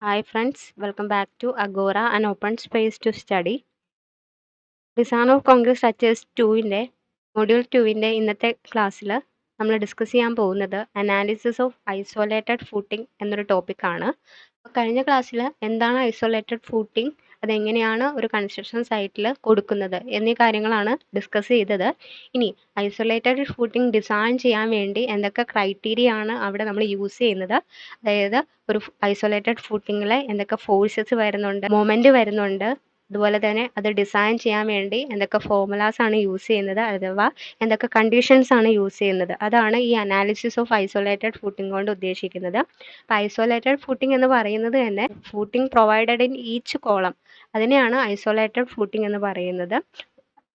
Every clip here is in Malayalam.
Hi friends, welcome back to Agora, an open space to study. Design of Concrete Structures 2-ൻ്റെ മൊഡ്യൂൾ 2-ൻ്റെ ഇന്നത്തെ ക്ലാസ്സിൽ നമ്മൾ ഡിസ്കസ് ചെയ്യാൻ പോകുന്നത് അനാലിസിസ് ഓഫ് ഐസൊലേറ്റഡ് ഫൂട്ടിംഗ് എന്നൊരു ടോപ്പിക്കാണ്. കഴിഞ്ഞ ക്ലാസ്സിൽ എന്താണ് ഐസൊലേറ്റഡ് ഫൂട്ടിംഗ്, അതെങ്ങനെയാണ് ഒരു കൺസ്ട്രക്ഷൻ സൈറ്റിൽ കൊടുക്കുന്നത് എന്നീ കാര്യങ്ങളാണ് ഡിസ്കസ് ചെയ്തത്. ഇനി ഐസൊലേറ്റഡ് ഫൂട്ടിംഗ് ഡിസൈൻ ചെയ്യാൻ വേണ്ടി എന്തൊക്കെ ക്രൈറ്റീരിയ ആണ് അവിടെ നമ്മൾ യൂസ് ചെയ്യുന്നത്, അതായത് ഒരു ഐസൊലേറ്റഡ് ഫൂട്ടിങ്ങിൽ എന്തൊക്കെ ഫോഴ്സസ് വരുന്നുണ്ട്, മൊമെൻറ്റ് വരുന്നുണ്ട്, അതുപോലെ തന്നെ അത് ഡിസൈൻ ചെയ്യാൻ വേണ്ടി എന്തൊക്കെ ഫോർമുലാസ് ആണ് യൂസ് ചെയ്യുന്നത്, അഥവാ എന്തൊക്കെ കണ്ടീഷൻസ് ആണ് യൂസ് ചെയ്യുന്നത്, അതാണ് ഈ അനാലിസിസ് ഓഫ് ഐസൊലേറ്റഡ് ഫൂട്ടിംഗ് കൊണ്ട് ഉദ്ദേശിക്കുന്നത്. അപ്പോൾ ഐസൊലേറ്റഡ് ഫൂട്ടിംഗ് എന്ന് പറയുന്നത് തന്നെ footing provided in each column, അതിനെയാണ് ഐസൊലേറ്റഡ് ഫൂട്ടിംഗ് എന്ന് പറയുന്നത്.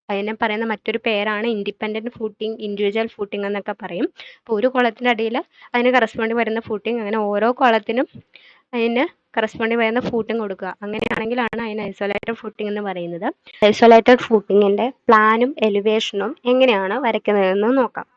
അതിനെ പറയുന്ന മറ്റൊരു പേരാണ് ഇൻഡിപെൻഡൻറ്റ് ഫൂട്ടിംഗ്, ഇൻഡിവിജ്വൽ ഫൂട്ടിംഗ് എന്നൊക്കെ പറയും. അപ്പോൾ ഒരു കോളത്തിൻ്റെ അടിയിൽ അതിന് കറസ്പോണ്ടിങ് വരുന്ന ഫൂട്ടിംഗ്, അങ്ങനെ ഓരോ കോളത്തിനും അതിന് കറസ്പോണ്ടിങ് വരുന്ന ഫൂട്ടിംഗ് കൊടുക്കുക. അങ്ങനെയാണെങ്കിലാണ് അതിന് ഐസൊലേറ്റഡ് ഫൂട്ടിംഗ് എന്ന് പറയുന്നത്. ഐസൊലേറ്റഡ് ഫൂട്ടിങ്ങിൻ്റെ പ്ലാനും എലിവേഷനും എങ്ങനെയാണ് വരയ്ക്കുന്നതെന്ന് നോക്കാം.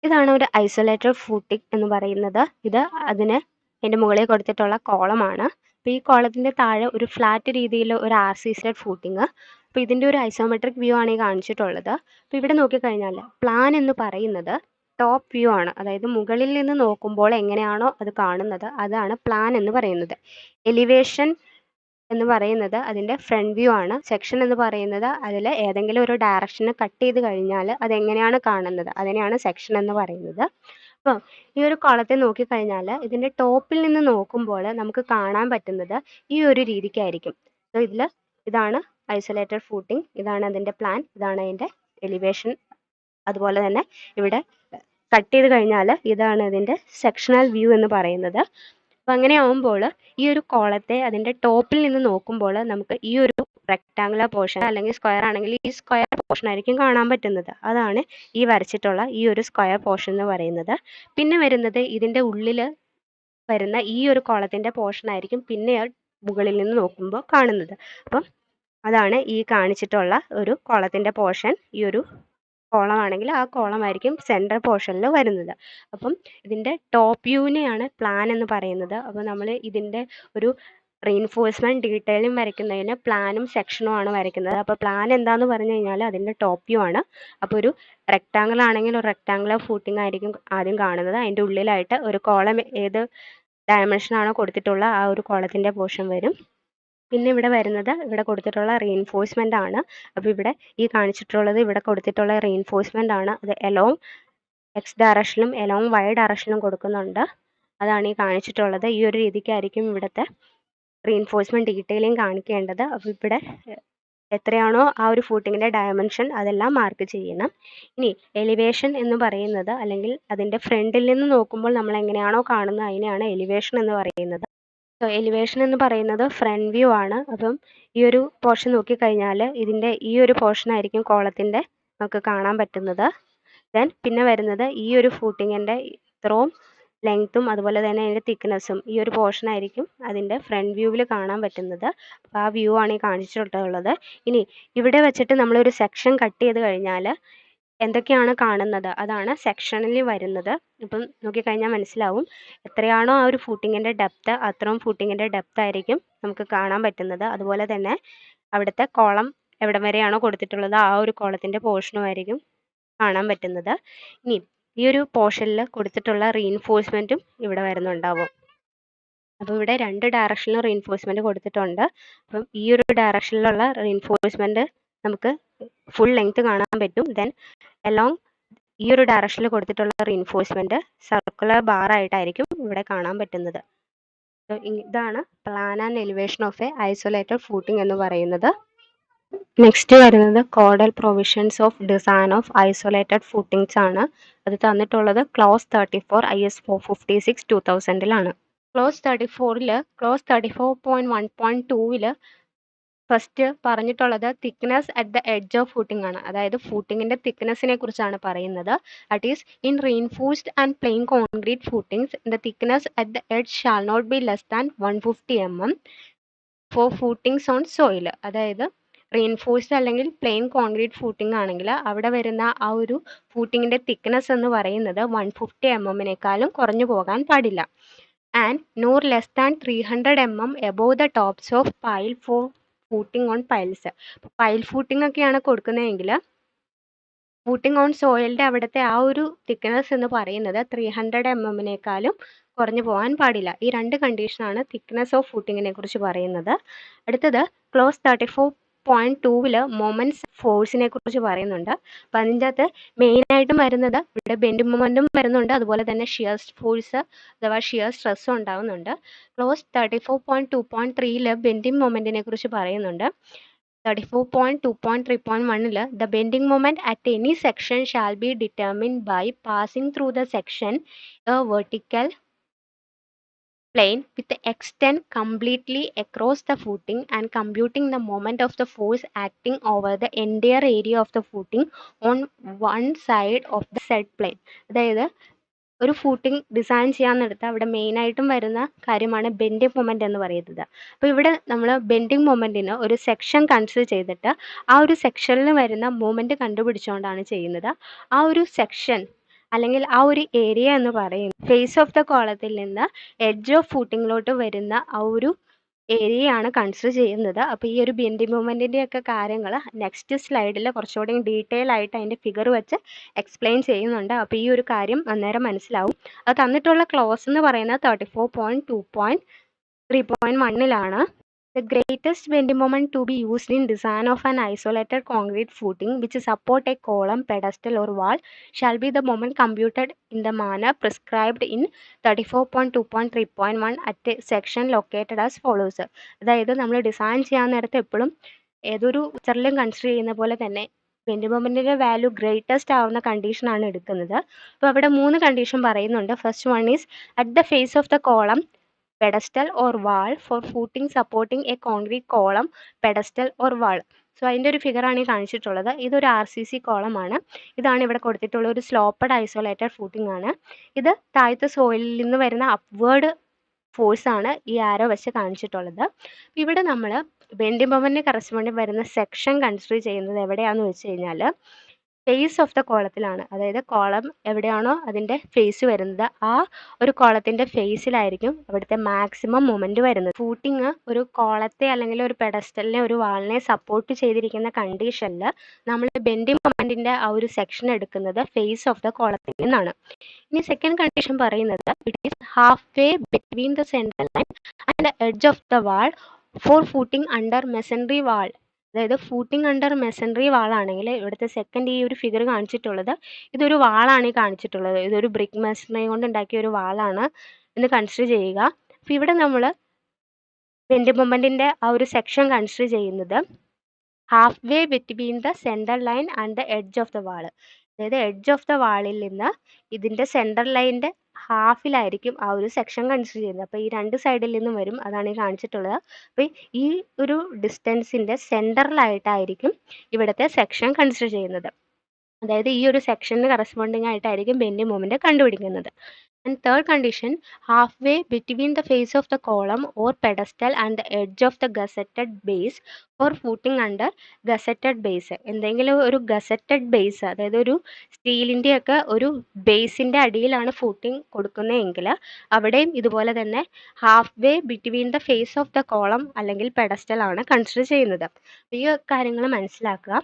ഇതാണ് ഒരു ഐസൊലേറ്റഡ് ഫൂട്ടിംഗ് എന്ന് പറയുന്നത്. ഇത് അതിൻ്റെ മുകളിൽ കൊടുത്തിട്ടുള്ള കോളമാണ്. അപ്പോൾ ഈ കോളത്തിൻ്റെ താഴെ ഒരു ഫ്ലാറ്റ് രീതിയിൽ ഒരു ആർസിസഡ് ഫൂട്ടിങ്. അപ്പോൾ ഇതിൻ്റെ ഒരു ഐസോമെട്രിക് വ്യൂ ആണ് ഈ കാണിച്ചിട്ടുള്ളത്. അപ്പോൾ ഇവിടെ നോക്കിക്കഴിഞ്ഞാൽ പ്ലാൻ എന്ന് പറയുന്നത് ടോപ്പ് വ്യൂ ആണ്, അതായത് മുകളിൽ നിന്ന് നോക്കുമ്പോൾ എങ്ങനെയാണോ അത് കാണുന്നത് അതാണ് പ്ലാൻ എന്ന് പറയുന്നത്. എലിവേഷൻ എന്ന് പറയുന്നത് അതിൻ്റെ ഫ്രണ്ട് വ്യൂ ആണ്. സെക്ഷൻ എന്ന് പറയുന്നത് അതിൽ ഏതെങ്കിലും ഒരു ഡയറക്ഷന് കട്ട് ചെയ്ത് കഴിഞ്ഞാൽ അതെങ്ങനെയാണ് കാണുന്നത്, അതിനെയാണ് സെക്ഷൻ എന്ന് പറയുന്നത്. അപ്പോൾ ഈ ഒരു കോളത്തെ നോക്കിക്കഴിഞ്ഞാൽ ഇതിൻ്റെ ടോപ്പിൽ നിന്ന് നോക്കുമ്പോൾ നമുക്ക് കാണാൻ പറ്റുന്നത് ഈ ഒരു രീതിക്കായിരിക്കും. അപ്പോൾ ഇതാണ് ഐസൊലേറ്റഡ് ഫൂട്ടിംഗ്, ഇതാണ് അതിൻ്റെ പ്ലാൻ, ഇതാണ് അതിൻ്റെ എലിവേഷൻ. അതുപോലെ തന്നെ ഇവിടെ കട്ട് ചെയ്ത് കഴിഞ്ഞാൽ ഇതാണ് ഇതിൻ്റെ സെക്ഷണൽ വ്യൂ എന്ന് പറയുന്നത്. അപ്പം അങ്ങനെ ആകുമ്പോൾ ഈ ഒരു കോളത്തെ അതിൻ്റെ ടോപ്പിൽ നിന്ന് നോക്കുമ്പോൾ നമുക്ക് ഈ ഒരു റെക്ടാങ്കുലർ പോർഷൻ അല്ലെങ്കിൽ സ്ക്വയർ ആണെങ്കിൽ ഈ സ്ക്വയർ പോർഷൻ ആയിരിക്കും കാണാൻ പറ്റുന്നത്. അതാണ് ഈ വരച്ചിട്ടുള്ള ഈ ഒരു സ്ക്വയർ പോർഷൻ എന്ന് പറയുന്നത്. പിന്നെ വരുന്നത് ഇതിൻ്റെ ഉള്ളിൽ വരുന്ന ഈ ഒരു കോളത്തിൻ്റെ പോർഷൻ ആയിരിക്കും പിന്നെ മുകളിൽ നിന്ന് നോക്കുമ്പോൾ കാണുന്നത്. അപ്പം അതാണ് ഈ കാണിച്ചിട്ടുള്ള ഒരു കോളത്തിൻ്റെ പോർഷൻ. ഈ ഒരു കോളം ആണെങ്കിൽ ആ കോളം ആയിരിക്കും സെൻട്രൽ പോർഷനിൽ വരുന്നത്. അപ്പം ഇതിൻ്റെ ടോപ്പ് വ്യൂവിനെയാണ് പ്ലാൻ എന്ന് പറയുന്നത്. അപ്പോൾ നമ്മൾ ഇതിൻ്റെ ഒരു റീൻഫോഴ്സ്മെൻറ്റ് ഡീറ്റെയിലും വരയ്ക്കുന്നതിന് പ്ലാനും സെക്ഷനും ആണ് വരയ്ക്കുന്നത്. അപ്പോൾ പ്ലാൻ എന്താണെന്ന് പറഞ്ഞു കഴിഞ്ഞാൽ അതിൻ്റെ ടോപ്പ് വ്യൂ ആണ്. അപ്പോൾ ഒരു റെക്ടാങ്കിൾ ആണെങ്കിൽ ഒരു റെക്ടാങ്കുലർ ഫൂട്ടിംഗ് ആയിരിക്കും ആദ്യം കാണുന്നത്. അതിൻ്റെ ഉള്ളിലായിട്ട് ഒരു കോളം ഏത് ഡയമെൻഷനാണോ കൊടുത്തിട്ടുള്ള ആ ഒരു കോളത്തിൻ്റെ പോർഷൻ വരും. പിന്നെ ഇവിടെ വരുന്നത് ഇവിടെ കൊടുത്തിട്ടുള്ള റീൻഫോഴ്സ്മെൻ്റ് ആണ്. അപ്പോൾ ഇവിടെ ഈ കാണിച്ചിട്ടുള്ളത് ഇവിടെ കൊടുത്തിട്ടുള്ള റീൻഫോഴ്സ്മെൻ്റ് ആണ്. അത് എലോങ് എക്സ് ഡയറക്ഷനിലും എലോങ് വൈ ഡയറക്ഷനിലും കൊടുക്കുന്നുണ്ട്. അതാണ് ഈ കാണിച്ചിട്ടുള്ളത്. ഈ ഒരു രീതിക്കായിരിക്കും ഇവിടുത്തെ റീൻഫോഴ്സ്മെൻറ്റ് ഡീറ്റെയിലിംഗ് കാണിക്കേണ്ടത്. അപ്പോൾ ഇവിടെ എത്രയാണോ ആ ഒരു ഫൂട്ടിങ്ങിൻ്റെ ഡയമെൻഷൻ അതെല്ലാം മാർക്ക് ചെയ്യണം. ഇനി എലിവേഷൻ എന്ന് പറയുന്നത്, അല്ലെങ്കിൽ അതിൻ്റെ ഫ്രണ്ടിൽ നിന്ന് നോക്കുമ്പോൾ നമ്മൾ എങ്ങനെയാണോ കാണുന്നത് അതിനെയാണ് എലിവേഷൻ എന്ന് പറയുന്നത്. എലിവേഷൻ എന്ന് പറയുന്നത് ഫ്രണ്ട് വ്യൂ ആണ്. അപ്പം ഈ ഒരു പോർഷൻ നോക്കിക്കഴിഞ്ഞാൽ ഇതിൻ്റെ ഈ ഒരു പോർഷൻ ആയിരിക്കും കോളത്തിൻ്റെ നമുക്ക് കാണാൻ പറ്റുന്നത്. ദെൻ പിന്നെ വരുന്നത് ഈ ഒരു ഫൂട്ടിങ്ങിൻ്റെ ഇത്രയും ലെങ്ത്തും അതുപോലെ തന്നെ അതിൻ്റെ തിക്നെസ്സും ഈ ഒരു പോർഷൻ ആയിരിക്കും അതിൻ്റെ ഫ്രണ്ട് വ്യൂവിൽ കാണാൻ പറ്റുന്നത്. അപ്പോൾ ആ വ്യൂ ആണ് ഈ കാണിച്ചിട്ടുള്ളത്. ഇനി ഇവിടെ വെച്ചിട്ട് നമ്മളൊരു സെക്ഷൻ കട്ട് ചെയ്ത് കഴിഞ്ഞാൽ എന്തൊക്കെയാണ് കാണുന്നത് അതാണ് സെക്ഷനിൽ വരുന്നത്. ഇപ്പം നോക്കിക്കഴിഞ്ഞാൽ മനസ്സിലാവും, എത്രയാണോ ആ ഒരു ഫൂട്ടിങ്ങിൻ്റെ ഡെപ്ത്ത് അത്രയും ഫൂട്ടിങ്ങിൻ്റെ ഡെപ്ത്ത് ആയിരിക്കും നമുക്ക് കാണാൻ പറ്റുന്നത്. അതുപോലെ തന്നെ അവിടുത്തെ കോളം എവിടം വരെയാണോ കൊടുത്തിട്ടുള്ളത് ആ ഒരു കോളത്തിൻ്റെ പോർഷനും ആയിരിക്കും കാണാൻ പറ്റുന്നത്. ഇനി ഈ ഒരു പോർഷനിൽ കൊടുത്തിട്ടുള്ള റീൻഫോഴ്സ്മെൻറ്റും ഇവിടെ വരുന്നുണ്ടാവും. അപ്പോൾ ഇവിടെ രണ്ട് ഡയറക്ഷനിലും റീൻഫോഴ്സ്മെൻറ്റ് കൊടുത്തിട്ടുണ്ട്. അപ്പം ഈ ഒരു ഡയറക്ഷനിലുള്ള റീൻഫോഴ്സ്മെൻറ്റ് നമുക്ക് ഫുൾ ലെങ്ത് കാണാൻ പറ്റും. ദെൻ എലോങ് ഈ ഒരു ഡയറക്ഷനിൽ കൊടുത്തിട്ടുള്ള റീൻഫോഴ്സ്മെൻറ്റ് സർക്കുലർ ബാർ ആയിട്ടായിരിക്കും ഇവിടെ കാണാൻ പറ്റുന്നത്. ഇതാണ് plan and elevation of a isolated footing എന്ന് പറയുന്നത്. നെക്സ്റ്റ് വരുന്നത് codal provisions of design of isolated footings ആണ്. അത് തന്നിട്ടുള്ളത് ക്ലോസ് 34 IS 456 2000-ലാണ്. ക്ലോസ് 34-ൽ ക്ലോസ് 34.1.2-ൽ ഫസ്റ്റ് പറഞ്ഞിട്ടുള്ളത് thickness at the edge of footing ആണ്. അതായത് ഫൂട്ടിങ്ങിൻ്റെ തിക്നെസ്സിനെ കുറിച്ചാണ് പറയുന്നത്. That is in reinforced and plain concrete footings the thickness at the edge shall not be less than 150 mm for footings on soil. അതായത് റീൻഫോഴ്സ്ഡ് അല്ലെങ്കിൽ പ്ലെയിൻ കോൺക്രീറ്റ് ഫൂട്ടിംഗ് ആണെങ്കിൽ അവിടെ വരുന്ന ആ ഒരു ഫൂട്ടിങ്ങിൻ്റെ തിക്നെസ് എന്ന് പറയുന്നത് 150 mm കുറഞ്ഞു പോകാൻ പാടില്ല. and nor less than 300 mm above the tops of pile for footing on piles. Pile footing ഒക്കെയാണ് കൊടുക്കുന്നതെങ്കിൽ ഫൂട്ടിംഗ് ഓൺ സോയിലിൻ്റെ അവിടുത്തെ ആ ഒരു തിക്നെസ് എന്ന് പറയുന്നത് 300 mm കുറഞ്ഞു പോകാൻ പാടില്ല. ഈ രണ്ട് കണ്ടീഷനാണ് തിക്നെസ് ഓഫ് ഫൂട്ടിങ്ങിനെ കുറിച്ച് പറയുന്നത്. അടുത്തത് ക്ലോസ് 34.2 മൊമെൻറ്റ്സ് ഫോഴ്സിനെ കുറിച്ച് പറയുന്നുണ്ട്. അപ്പം അതിൻ്റെ അകത്ത് മെയിനായിട്ടും വരുന്നത് ഇവിടെ ബെൻഡ് മൊമെൻറ്റും വരുന്നുണ്ട്, അതുപോലെ തന്നെ ഷിയർ ഫോഴ്സ് അഥവാ ഷിയർ സ്ട്രെസ്സും ഉണ്ടാകുന്നുണ്ട്. ക്ലോസ് 34.2.3 ബെൻഡിങ് മൊമെൻറ്റിനെ കുറിച്ച് പറയുന്നുണ്ട്. 34.2.3.1 the bending moment at any section shall be determined by passing through the section a vertical plane with the extent completely across the footing and computing the moment of the force acting over the entire area of the footing on one side of the said plane. അതായത് ഒരു ഫൂട്ടിംഗ് ഡിസൈൻ ചെയ്യാന്നെടുത്ത് അവിടെ മെയിനായിട്ടും വരുന്ന കാര്യമാണ് ബെൻഡിങ് മൊമെൻ്റ് എന്ന് പറയുന്നത്. അപ്പോൾ ഇവിടെ നമ്മൾ ബെൻഡിങ് മൊമെൻറ്റിന് ഒരു സെക്ഷൻ കൺസിഡർ ചെയ്തിട്ട് ആ ഒരു സെക്ഷനിൽ വരുന്ന മൂമെൻറ്റ് കണ്ടുപിടിച്ചുകൊണ്ടാണ് ചെയ്യുന്നത്. ആ ഒരു സെക്ഷൻ അല്ലെങ്കിൽ ആ ഒരു ഏരിയ എന്ന് പറയുന്നത് ഫേസ് ഓഫ് ദ കോളത്തിൽ നിന്ന് എഡ്ജ് ഓഫ് ഫൂട്ടിങ്ങിലോട്ട് വരുന്ന ആ ഒരു ഏരിയയാണ് കൺസിഡർ ചെയ്യുന്നത്. അപ്പോൾ ഈ ഒരു ബെൻഡിങ് മൊമെൻറ്റിൻ്റെയൊക്കെ കാര്യങ്ങൾ നെക്സ്റ്റ് സ്ലൈഡിൽ കുറച്ചുകൂടി ഡീറ്റെയിൽ ആയിട്ട് അതിൻ്റെ ഫിഗർ വെച്ച് എക്സ്പ്ലെയിൻ ചെയ്യുന്നുണ്ട്. അപ്പോൾ ഈ ഒരു കാര്യം അന്നേരം മനസ്സിലാവും. അത് തന്നിട്ടുള്ള ക്ലോസ് എന്ന് പറയുന്നത് 34.2.3.1 The greatest bending moment to be used in design of an isolated concrete footing which support a column, pedestal or wall shall be the moment computed in the manner prescribed in 34.2.3.1 at a section located as follows. അതായത് നമ്മൾ ഡിസൈൻ ചെയ്യാൻ നേരത്തെ എപ്പോഴും ഏതൊരു പിക്ചറിലും കൺസിഡർ ചെയ്യുന്ന പോലെ തന്നെ ബെൻഡിങ് മൊമെൻറ്റിൻ്റെ വാല്യൂ ഗ്രേറ്റസ്റ്റ് ആവുന്ന കണ്ടീഷനാണ് എടുക്കുന്നത്. അപ്പോൾ അവിടെ 3 കണ്ടീഷൻ പറയുന്നുണ്ട്. First one is at the face of the column, pedestal or wall for footing supporting a concrete column, pedestal or wall. So അതിൻ്റെ ഒരു ഫിഗറാണ് ഈ കാണിച്ചിട്ടുള്ളത്. ഇതൊരു RCC കോളമാണ്. ഇതാണ് ഇവിടെ കൊടുത്തിട്ടുള്ള ഒരു സ്ലോപ്പഡ് ഐസൊലേറ്റഡ് ഫൂട്ടിംഗ് ആണ്. ഇത് താഴത്തെ സോയിലിൽ നിന്ന് വരുന്ന അപ്വേർഡ് ഫോഴ്സാണ് ഈ ആരോ വെച്ച് കാണിച്ചിട്ടുള്ളത്. ഇവിടെ നമ്മൾ ബെൻഡിങ് മൊമെൻറ്റിന് കറസ്പോണ്ടിങ് വരുന്ന സെക്ഷൻ കൺസിഡർ ചെയ്യുന്നത് എവിടെയാണെന്ന് വെച്ച് കഴിഞ്ഞാൽ ഫേസ് ഓഫ് ദ കോളത്തിലാണ്. അതായത് കോളം എവിടെയാണോ അതിൻ്റെ ഫേസ് വരുന്നത് ആ ഒരു കോളത്തിൻ്റെ ഫേസിലായിരിക്കും അവിടുത്തെ മാക്സിമം മൊമെൻറ്റ് വരുന്നത്. ഫൂട്ടിങ് ഒരു കോളത്തെ അല്ലെങ്കിൽ ഒരു പെഡസ്റ്റലിനെ ഒരു വാളിനെ സപ്പോർട്ട് ചെയ്തിരിക്കുന്ന കണ്ടീഷനിൽ നമ്മൾ ബെൻഡിങ് മൊമെൻറ്റിൻ്റെ ആ ഒരു സെക്ഷൻ എടുക്കുന്നത് ഫേസ് ഓഫ് ദ കോളത്തിൽ നിന്നാണ്. ഇനി സെക്കൻഡ് കണ്ടീഷൻ പറയുന്നത് it is half way between the central line and the edge of the wall for footing under masonry wall. അതായത് ഫൂട്ടിംഗ് അണ്ടർ മെസൻട്രി വാളാണെങ്കിൽ ഇവിടുത്തെ സെക്കൻഡ് ഈ ഒരു ഫിഗർ കാണിച്ചിട്ടുള്ളത് ഇതൊരു വാളാണ് ഈ കാണിച്ചിട്ടുള്ളത്. ഇതൊരു ബ്രിക്ക് മെസൻട്രി കൊണ്ട് ഉണ്ടാക്കിയ ഒരു വാളാണ് എന്ന് കൺസിഡർ ചെയ്യുക. അപ്പോൾ ഇവിടെ നമ്മൾ ബെൻഡിങ് മൊമെൻറ്റിൻ്റെ ആ ഒരു സെക്ഷൻ കൺസിഡർ ചെയ്യുന്നത് half way between the central line and the edge of the വാൾ. അതായത് എഡ്ജ് ഓഫ് ദ വാളിൽ നിന്ന് ഇതിൻ്റെ സെൻട്രൽ ലൈനിൻ്റെ ഹാഫിലായിരിക്കും ആ ഒരു സെക്ഷൻ കൺസിഡർ ചെയ്യുന്നത്. അപ്പോൾ ഈ രണ്ട് സൈഡിൽ നിന്നും വരും, അതാണ് ഈ കാണിച്ചിട്ടുള്ളത്. അപ്പോൾ ഈ ഒരു ഡിസ്റ്റൻസിൻ്റെ സെൻറ്ററിലായിട്ടായിരിക്കും ഇവിടുത്തെ സെക്ഷൻ കൺസിഡർ ചെയ്യുന്നത്. അതായത് ഈ ഒരു സെക്ഷന് കറസ്പോണ്ടിങ് ആയിട്ടായിരിക്കും ബെൻഡിങ് മൊമെൻറ്റ് കണ്ടുപിടിക്കുന്നത്. And third condition, halfway between the face of the column or pedestal and the edge of the gusseted base for footing under gusseted base. എന്തെങ്കിലും ഒരു ഗസറ്റഡ് ബേസ്, അതായത് ഒരു സ്റ്റീലിൻ്റെയൊക്കെ ഒരു ബേസിൻ്റെ അടിയിലാണ് ഫൂട്ടിംഗ് കൊടുക്കുന്നതെങ്കിൽ അവിടെയും ഇതുപോലെ തന്നെ half way between the face of the column അല്ലെങ്കിൽ പെഡസ്റ്റൽ ആണ് കൺസിഡർ ചെയ്യുന്നത്. ഈ കാര്യങ്ങൾ മനസ്സിലാക്കുക.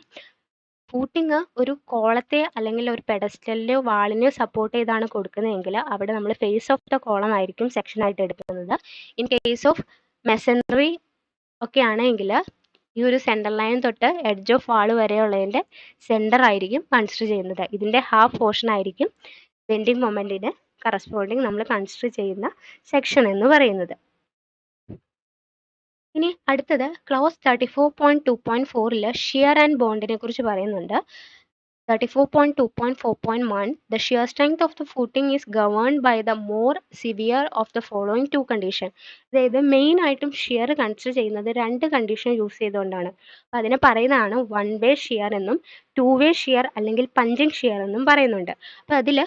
ഫൂട്ടിങ് ഒരു കോളത്തെ അല്ലെങ്കിൽ ഒരു പെഡസ്റ്റലിലോ വാളിനെയോ സപ്പോർട്ട് ചെയ്താണ് കൊടുക്കുന്നതെങ്കിൽ അവിടെ നമ്മൾ ഫേസ് ഓഫ് ദ കോളം ആയിരിക്കും സെക്ഷനായിട്ട് എടുക്കുന്നത്. ഇൻ കേസ് ഓഫ് മെസൻട്രി ഒക്കെ ആണെങ്കിൽ ഈ ഒരു സെൻട്രൽ ലൈൻ തൊട്ട് എഡ്ജ് ഓഫ് വാൾ വരെയുള്ളതിൻ്റെ സെൻറ്റർ ആയിരിക്കും കൺസിഡർ ചെയ്യുന്നത്. ഇതിൻ്റെ ഹാഫ് പോർഷൻ ആയിരിക്കും ബെൻഡിങ് മൊമെൻറ്റിന് കറസ്പോണ്ടിങ് നമ്മൾ കൺസിഡർ ചെയ്യുന്ന സെക്ഷൻ എന്ന് പറയുന്നത്. ഇനി അടുത്തത് ക്ലോസ് 34.2.4 ഷിയർ ആൻഡ് ബോണ്ടിനെ കുറിച്ച് പറയുന്നുണ്ട്. 34.2.4.1 The shear strength of the footing is governed by the more severe of the following two condition. അതായത് മെയിൻ ആയിട്ടും ഷിയർ കൺസിഡർ ചെയ്യുന്നത് രണ്ട് കണ്ടീഷൻ യൂസ് ചെയ്തുകൊണ്ടാണ്. അപ്പോൾ അതിനെ പറയുന്നതാണ് 1 way ഷിയർ എന്നും 2 way ഷിയർ അല്ലെങ്കിൽ പഞ്ചിങ് ഷിയർ എന്നും പറയുന്നുണ്ട്. അപ്പോൾ അതിൽ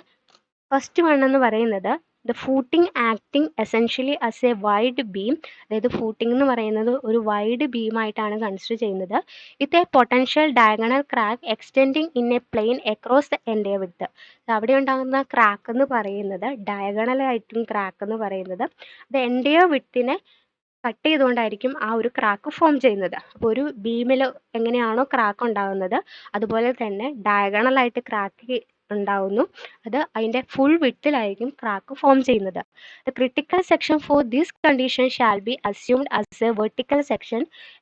ഫസ്റ്റ് വൺ എന്ന് പറയുന്നത് the footing acting essentially as a wide beam, അതായത് ഫൂട്ടിംഗ് എന്ന് പറയുന്നത് ഒരു വൈഡ് ബീമായിട്ടാണ് കൺസിഡർ ചെയ്യുന്നത്. With a potential diagonal crack extending in a plane across the entire width. അവിടെ ഉണ്ടാകുന്ന ക്രാക്ക് എന്ന് പറയുന്നത് ഡയഗണലായിട്ടും ക്രാക്ക് എന്ന് പറയുന്നത് അത് എൻഡയർ വിഡ്ത്തിനെ കട്ട് ചെയ്തുകൊണ്ടായിരിക്കും ആ ഒരു ക്രാക്ക് ഫോം ചെയ്യുന്നത്. അപ്പോൾ ഒരു ബീമിൽ എങ്ങനെയാണോ ക്രാക്ക് ഉണ്ടാകുന്നത് അതുപോലെ തന്നെ ഡയഗണലായിട്ട് ക്രാക്ക് ഉണ്ടാവുന്നു. അത് അതിൻ്റെ ഫുൾ വിഡ്ത്തിലായിരിക്കും ക്രാക്ക് ഫോം ചെയ്യുന്നത്. The critical section for this condition shall be assumed as a vertical section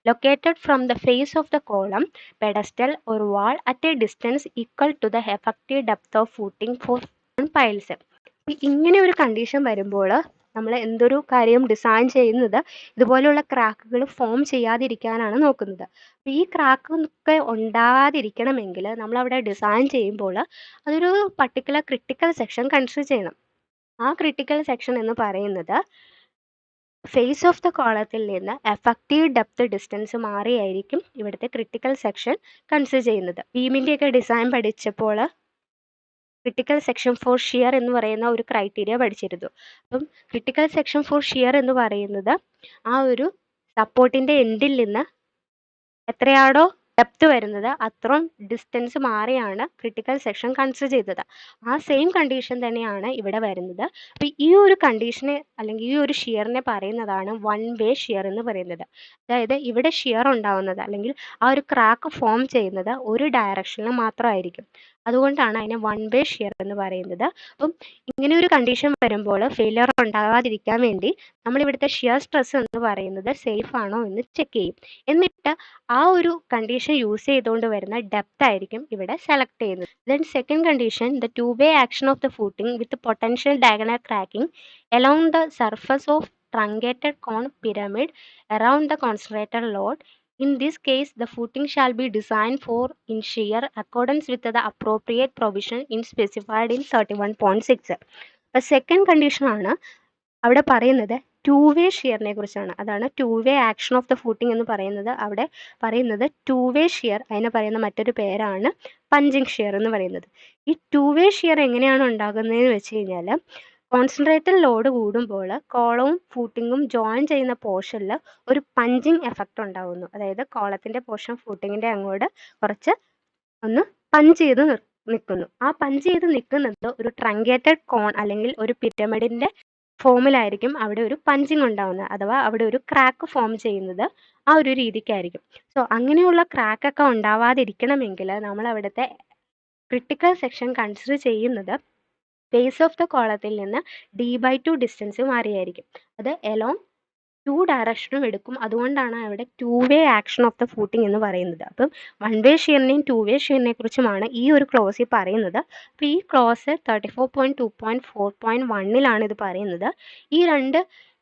located from the face of the column, pedestal or wall at a distance equal to the effective depth of footing for piles. ഇങ്ങനെ ഒരു കണ്ടീഷൻ വരുമ്പോൾ നമ്മൾ എന്തൊരു കാര്യം ഡിസൈൻ ചെയ്യുന്നത് ഇതുപോലെയുള്ള ക്രാക്കുകൾ ഫോം ചെയ്യാതിരിക്കാനാണ് നോക്കുന്നത്. അപ്പോൾ ഈ ക്രാക്കൊക്കെ ഉണ്ടാകാതിരിക്കണമെങ്കിൽ നമ്മളവിടെ ഡിസൈൻ ചെയ്യുമ്പോൾ അതൊരു പർട്ടിക്കുലർ ക്രിട്ടിക്കൽ സെക്ഷൻ കൺസിഡർ ചെയ്യണം. ആ ക്രിട്ടിക്കൽ സെക്ഷൻ എന്ന് പറയുന്നത് ഫേസ് ഓഫ് ദ കോളത്തിൽ നിന്ന് എഫക്റ്റീവ് ഡെപ്ത് ഡിസ്റ്റൻസ് മാറിയായിരിക്കും ഇവിടുത്തെ ക്രിട്ടിക്കൽ സെക്ഷൻ കൺസിഡർ ചെയ്യുന്നത്. ബീമിൻ്റെയൊക്കെ ഡിസൈൻ പഠിച്ചപ്പോൾ ക്രിട്ടിക്കൽ സെക്ഷൻ ഫോർ ഷിയർ എന്ന് പറയുന്ന ഒരു ക്രൈറ്റീരിയ പഠിച്ചിരുന്നു. അപ്പം ക്രിട്ടിക്കൽ സെക്ഷൻ ഫോർ ഷിയർ എന്ന് പറയുന്നത് ആ ഒരു സപ്പോർട്ടിൻ്റെ എൻഡിൽ നിന്ന് എത്രയാണോ ഡെപ്ത് വരുന്നത് അത്രയും ഡിസ്റ്റൻസ് മാറിയാണ് ക്രിട്ടിക്കൽ സെക്ഷൻ കൺസിഡർ ചെയ്തത്. ആ സെയിം കണ്ടീഷൻ തന്നെയാണ് ഇവിടെ വരുന്നത്. അപ്പോൾ ഈ ഒരു കണ്ടീഷനെ അല്ലെങ്കിൽ ഈ ഒരു ഷിയറിനെ പറയുന്നതാണ് വൺ വേ ഷിയർ എന്ന് പറയുന്നത്. അതായത് ഇവിടെ ഷിയർ ഉണ്ടാവുന്നത് അല്ലെങ്കിൽ ആ ഒരു ക്രാക്ക് ഫോം ചെയ്യുന്നത് ഒരു ഡയറക്ഷനിൽ മാത്രമായിരിക്കും. അതുകൊണ്ടാണ് അതിനെ വൺ വേ ഷിയർ എന്ന് പറയുന്നത്. അപ്പം ഇങ്ങനെ ഒരു കണ്ടീഷൻ വരുമ്പോൾ ഫെയിലിയർ ഉണ്ടാകാതിരിക്കാൻ വേണ്ടി നമ്മൾ ഇവിടുത്തെ ഷിയർ സ്ട്രെസ് എന്ന് പറയുന്നത് സേഫ് ആണോ എന്ന് ചെക്ക് ചെയ്യും. എന്നിട്ട് ആ ഒരു കണ്ടീഷൻ യൂസ് ചെയ്തുകൊണ്ട് വരുന്ന ഡെപ്ത് ആയിരിക്കും ഇവിടെ സെലക്ട് ചെയ്യുന്നത്. Then second condition, the two way action of the footing with potential diagonal cracking along the surface of truncated cone pyramid around the concentrated load. In this case, the footing shall be designed for in shear accordance with the appropriate provision in specified in 31.6. The second condition ആണ് അവിടെ പറയുന്നത് ടു വേ ഷിയറിനെ കുറിച്ചാണ്. അതാണ് to way action of the footing എന്ന് പറയുന്നത്. അവിടെ പറയുന്നത് ടു വേ ഷിയർ, അതിനെ പറയുന്ന മറ്റൊരു പേരാണ് പഞ്ചിങ് ഷിയർ എന്ന് പറയുന്നത്. ഈ ടു വേ ഷിയർ എങ്ങനെയാണ് ഉണ്ടാകുന്നതെന്ന് വെച്ച് കഴിഞ്ഞാൽ കോൺസെൻട്രേറ്റഡ് ലോഡ് കൂടുമ്പോൾ കോളവും ഫൂട്ടിങ്ങും ജോയിൻ ചെയ്യുന്ന പോർഷനിൽ ഒരു പഞ്ചിങ് എഫക്റ്റ് ഉണ്ടാകുന്നു. അതായത് കോളത്തിൻ്റെ പോർഷൻ ഫൂട്ടിങ്ങിൻ്റെ അങ്ങോട്ട് കുറച്ച് ഒന്ന് പഞ്ച് ചെയ്ത് നിൽക്കുന്നു. ആ പഞ്ച് ചെയ്ത് നിൽക്കുന്നത് ഒരു ട്രങ്കേറ്റഡ് കോൺ അല്ലെങ്കിൽ ഒരു പിരമിഡിൻ്റെ ഫോമിലായിരിക്കും അവിടെ ഒരു പഞ്ചിങ് ഉണ്ടാകുന്നത്, അഥവാ അവിടെ ഒരു ക്രാക്ക് ഫോം ചെയ്യുന്നത് ആ ഒരു രീതിക്കായിരിക്കും. സോ അങ്ങനെയുള്ള ക്രാക്കൊക്കെ ഉണ്ടാവാതിരിക്കണമെങ്കിൽ നമ്മൾ അവിടുത്തെ ക്രിട്ടിക്കൽ സെക്ഷൻ കൺസിഡർ ചെയ്യുന്നത് ബേസ് ഓഫ് ദ കോളത്തിൽ നിന്ന് d/2 ഡിസ്റ്റൻസ് മാറിയായിരിക്കും. അത് എലോങ് ടു ഡയറക്ഷനും എടുക്കും. അതുകൊണ്ടാണ് അവിടെ to way action of the footing എന്ന് പറയുന്നത്. അപ്പം വൺ വേ ഷിയറിനെയും ടു വേ ഷിയറിനെ കുറിച്ചുമാണ് ഈ ഒരു ക്ലോസിൽ പറയുന്നത്. അപ്പോൾ ഈ ക്ലോസ് 34.2.4.1 ഇത് പറയുന്നത്. ഈ രണ്ട്